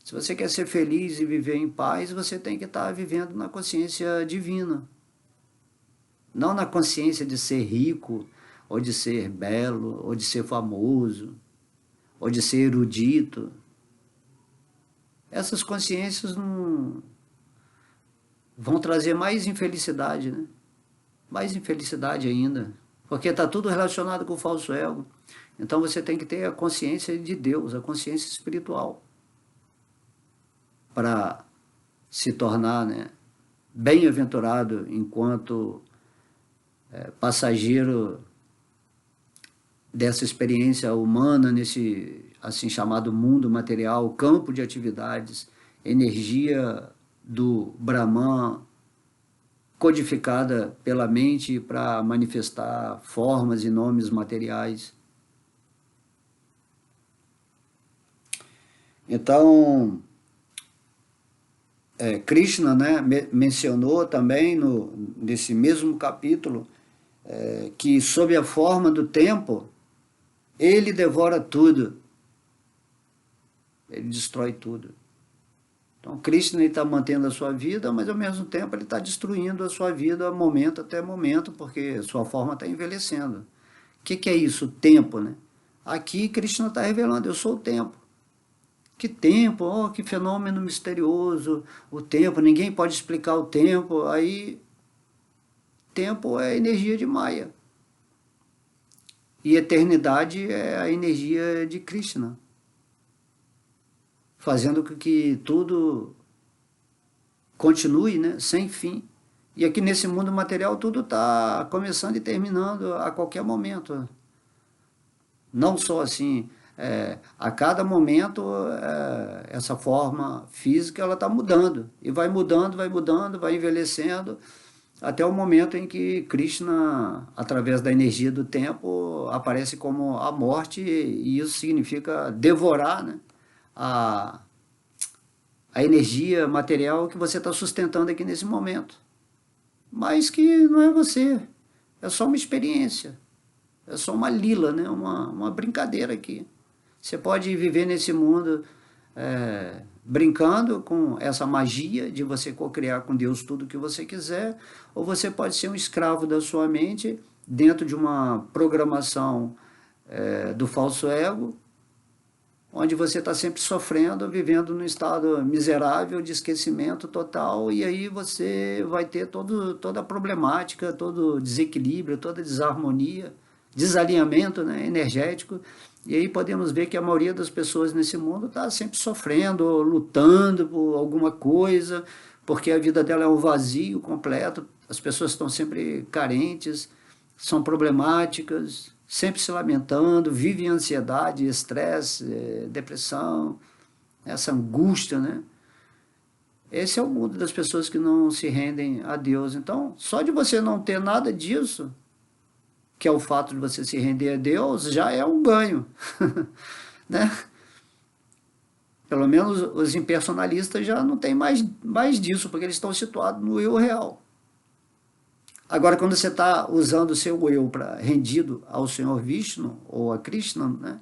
Se você quer ser feliz e viver em paz, você tem que estar vivendo na consciência divina. Não na consciência de ser rico, ou de ser belo, ou de ser famoso, ou de ser erudito. Essas consciências não vão trazer mais infelicidade, né? Mais infelicidade ainda, porque está tudo relacionado com o falso ego. Então você tem que ter a consciência de Deus, a consciência espiritual, para se tornar, né, bem-aventurado enquanto passageiro dessa experiência humana nesse assim chamado mundo material, campo de atividades, energia do Brahman codificada pela mente para manifestar formas e nomes materiais. Então, Krishna, né, mencionou também nesse mesmo capítulo que sob a forma do tempo, ele devora tudo, ele destrói tudo. Então, Krishna está mantendo a sua vida, mas ao mesmo tempo ele está destruindo a sua vida momento até momento, porque sua forma está envelhecendo. O que é isso? O tempo, né? Aqui Krishna está revelando, eu sou o tempo. Que tempo? Oh, que fenômeno misterioso, o tempo, ninguém pode explicar o tempo. Aí, tempo é energia de Maya. E eternidade é a energia de Krishna, fazendo com que tudo continue, né, sem fim. E aqui nesse mundo material tudo está começando e terminando a qualquer momento. Não só assim, a cada momento essa forma física ela está mudando. E vai mudando, vai envelhecendo, até o momento em que Krishna, através da energia do tempo, aparece como a morte, e isso significa devorar, né, a energia material que você está sustentando aqui nesse momento. Mas que não é você, é só uma experiência, é só uma lila, né? uma brincadeira aqui. Você pode viver nesse mundo brincando com essa magia de você cocriar com Deus tudo o que você quiser, ou você pode ser um escravo da sua mente dentro de uma programação do falso ego, onde você está sempre sofrendo, vivendo num estado miserável de esquecimento total, e aí você vai ter toda a problemática, todo desequilíbrio, toda desarmonia desalinhamento, né, energético, e aí podemos ver que a maioria das pessoas nesse mundo está sempre sofrendo, lutando por alguma coisa, porque a vida dela é um vazio completo, as pessoas estão sempre carentes, são problemáticas, sempre se lamentando, vivem em ansiedade, estresse, depressão, essa angústia, né? Esse é o mundo das pessoas que não se rendem a Deus. Então, só de você não ter nada disso, que é o fato de você se render a Deus, já é um ganho, né? Pelo menos os impersonalistas já não tem mais disso, porque eles estão situados no eu real. Agora, quando você está usando o seu eu para rendido ao Senhor Vishnu, ou a Krishna, né?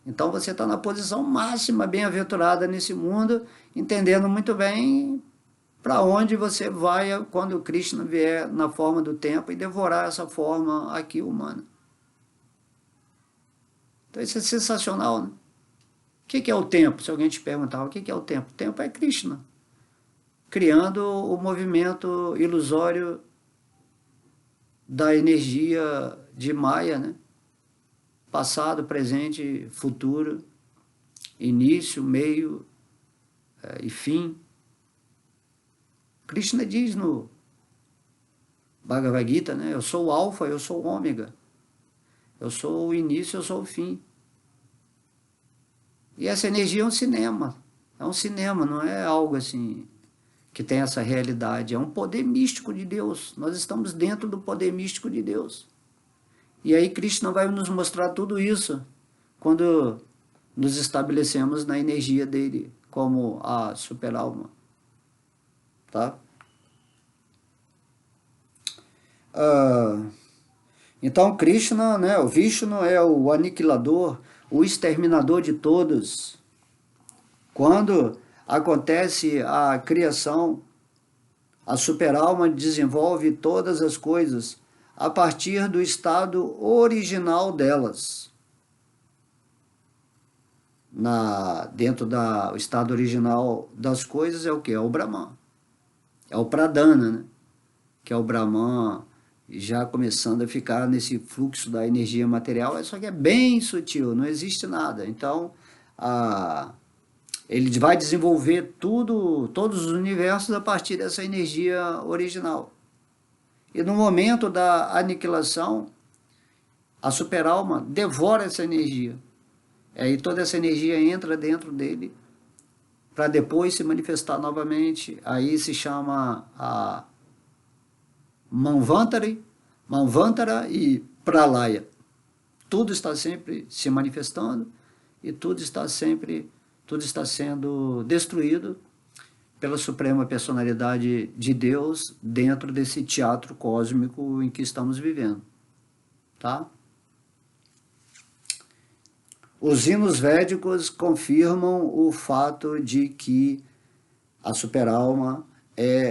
Então você está na posição máxima, bem-aventurada nesse mundo, entendendo muito bem para onde você vai quando o Krishna vier na forma do tempo e devorar essa forma aqui humana. Então isso é sensacional, né? O que é o tempo? Se alguém te perguntar, o que é o tempo? O tempo é Krishna, criando o movimento ilusório da energia de Maya, né? Passado, presente, futuro, início, meio e fim. Krishna diz no Bhagavad Gita, né? Eu sou o alfa, eu sou o ômega. Eu sou o início, eu sou o fim. E essa energia é um cinema. É um cinema, não é algo assim que tem essa realidade. É um poder místico de Deus. Nós estamos dentro do poder místico de Deus. E aí Krishna vai nos mostrar tudo isso quando nos estabelecemos na energia dele como a super-alma. Tá? Então Krishna, né, o Vishnu é o aniquilador, o exterminador de todos. Quando acontece a criação, a super-alma desenvolve todas as coisas a partir do estado original delas. Dentro do estado original das coisas é o que? É o Brahman. É o Pradana, né? Que é o Brahman já começando a ficar nesse fluxo da energia material, só que é bem sutil, não existe nada. Então, ele vai desenvolver todos os universos a partir dessa energia original. E no momento da aniquilação, a super-alma devora essa energia. E toda essa energia entra dentro dele para depois se manifestar novamente. Aí se chama a Manvantara e Pralaya. Tudo está sempre se manifestando e tudo está sendo destruído pela Suprema Personalidade de Deus dentro desse teatro cósmico em que estamos vivendo. Tá? Os hinos védicos confirmam o fato de que a super-alma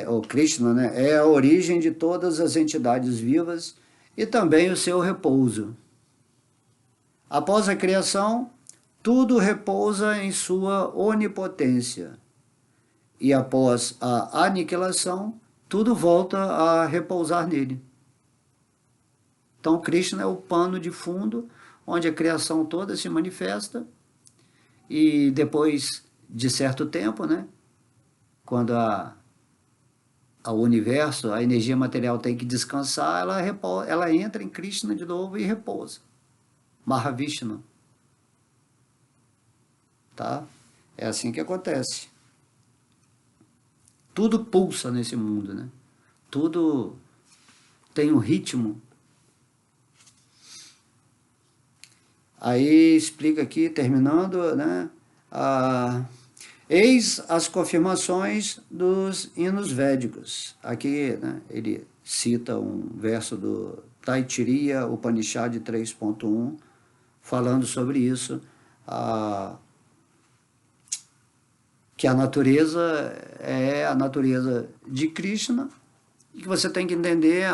o Krishna, né, é a origem de todas as entidades vivas e também o seu repouso. Após a criação, tudo repousa em sua onipotência. E após a aniquilação, tudo volta a repousar nele. Então, Krishna é o pano de fundo, onde a criação toda se manifesta, e depois de certo tempo, né, quando o universo, a energia material tem que descansar, ela entra em Krishna de novo e repousa. Mahavishnu. Tá? É assim que acontece. Tudo pulsa nesse mundo, né? Tudo tem um ritmo. Aí explica aqui, terminando, né? Eis as confirmações dos hinos védicos. Aqui, né, ele cita um verso do Taittiriya Upanishad 3.1, falando sobre isso, que a natureza é a natureza de Krishna, e que você tem que entender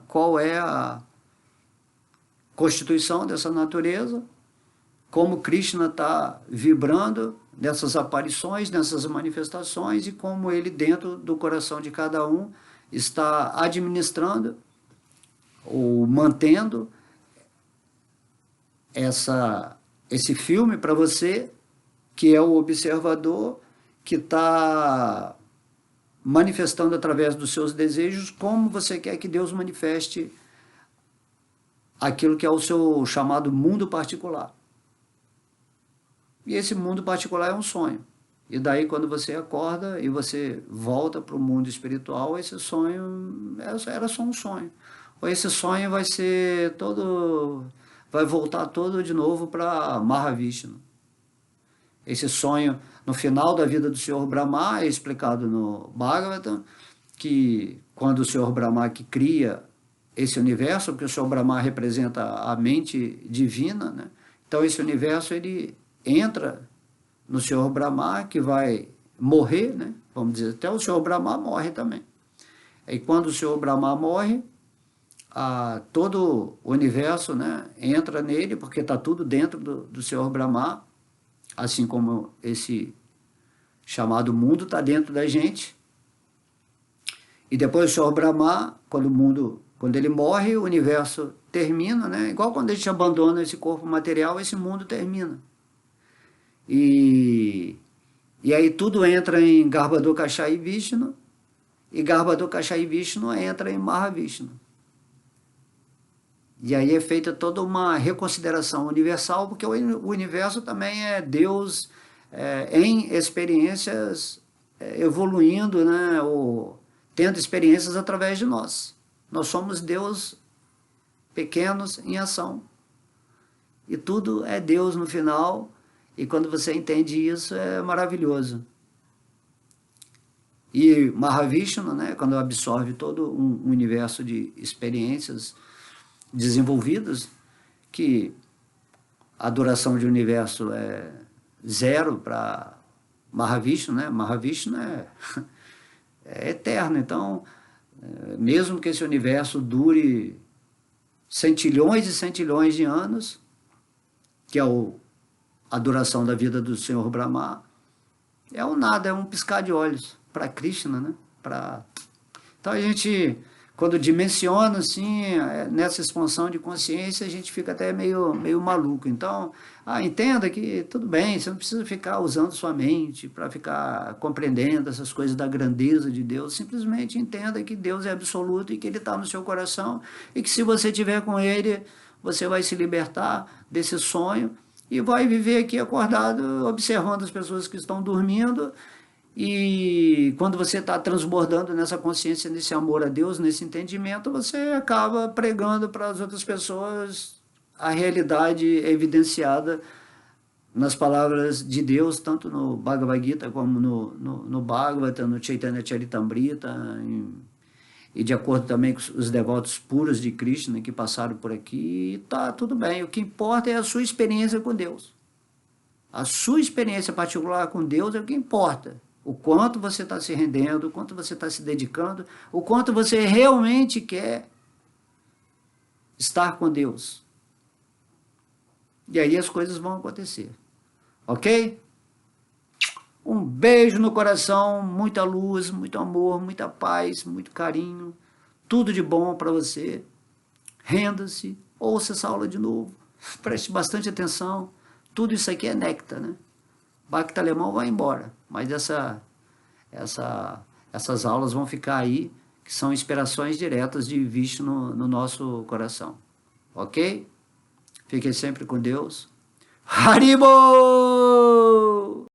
qual é a constituição dessa natureza, como Krishna está vibrando nessas aparições, nessas manifestações, e como ele, dentro do coração de cada um, está administrando ou mantendo esse filme para você, que é o observador, que está manifestando através dos seus desejos como você quer que Deus manifeste aquilo que é o seu chamado mundo particular. E esse mundo particular é um sonho. E daí, quando você acorda e você volta para o mundo espiritual, esse sonho era só um sonho. Ou esse sonho vai voltar todo de novo para Mahavishnu. Esse sonho, no final da vida do Senhor Brahma, é explicado no Bhagavatam, que quando o Senhor Brahma que cria esse universo, porque o Senhor Brahma representa a mente divina, né? Então esse universo ele entra no Senhor Brahma, que vai morrer, né? Vamos dizer, até o Senhor Brahma morre também. E quando o Senhor Brahma morre, todo o universo, né, entra nele, porque está tudo dentro do Senhor Brahma, assim como esse chamado mundo está dentro da gente. E depois o Senhor Brahma, quando ele morre, o universo termina, né? Igual quando a gente abandona esse corpo material, esse mundo termina. E aí tudo entra em Garbhodakashayi e Vishnu, e Garbhodakashayi e Vishnu entra em Mahavishnu. E aí é feita toda uma reconsideração universal, porque o universo também é Deus em experiências evoluindo, né? Ou tendo experiências através de nós. Nós somos Deus pequenos em ação. E tudo é Deus no final. E quando você entende isso, é maravilhoso. E Mahavishnu, né, quando absorve todo um universo de experiências desenvolvidas, que a duração de universo é 0 para Mahavishnu, né? Mahavishnu é eterno. Então, mesmo que esse universo dure centilhões e centilhões de anos, que é a duração da vida do Senhor Brahma, é um nada, é um piscar de olhos para Krishna, né? Então a gente, quando dimensiona assim, nessa expansão de consciência, a gente fica até meio maluco. Então, entenda que tudo bem, você não precisa ficar usando sua mente para ficar compreendendo essas coisas da grandeza de Deus. Simplesmente entenda que Deus é absoluto e que Ele está no seu coração e que se você estiver com Ele, você vai se libertar desse sonho e vai viver aqui acordado, observando as pessoas que estão dormindo. E quando você está transbordando nessa consciência, nesse amor a Deus, nesse entendimento, você acaba pregando para as outras pessoas a realidade evidenciada nas palavras de Deus, tanto no Bhagavad Gita como no Bhagavata, no Chaitanya Charitamrita, e de acordo também com os devotos puros de Krishna que passaram por aqui, e tá tudo bem. O que importa é a sua experiência com Deus. A sua experiência particular com Deus é o que importa. O quanto você está se rendendo, o quanto você está se dedicando, o quanto você realmente quer estar com Deus. E aí as coisas vão acontecer. Ok? Um beijo no coração, muita luz, muito amor, muita paz, muito carinho. Tudo de bom para você. Renda-se, ouça essa aula de novo. Preste bastante atenção. Tudo isso aqui é néctar, né? Bhakti alemão vai embora, mas essas aulas vão ficar aí, que são inspirações diretas de Vishnu no nosso coração. Ok? Fiquem sempre com Deus. Haribol!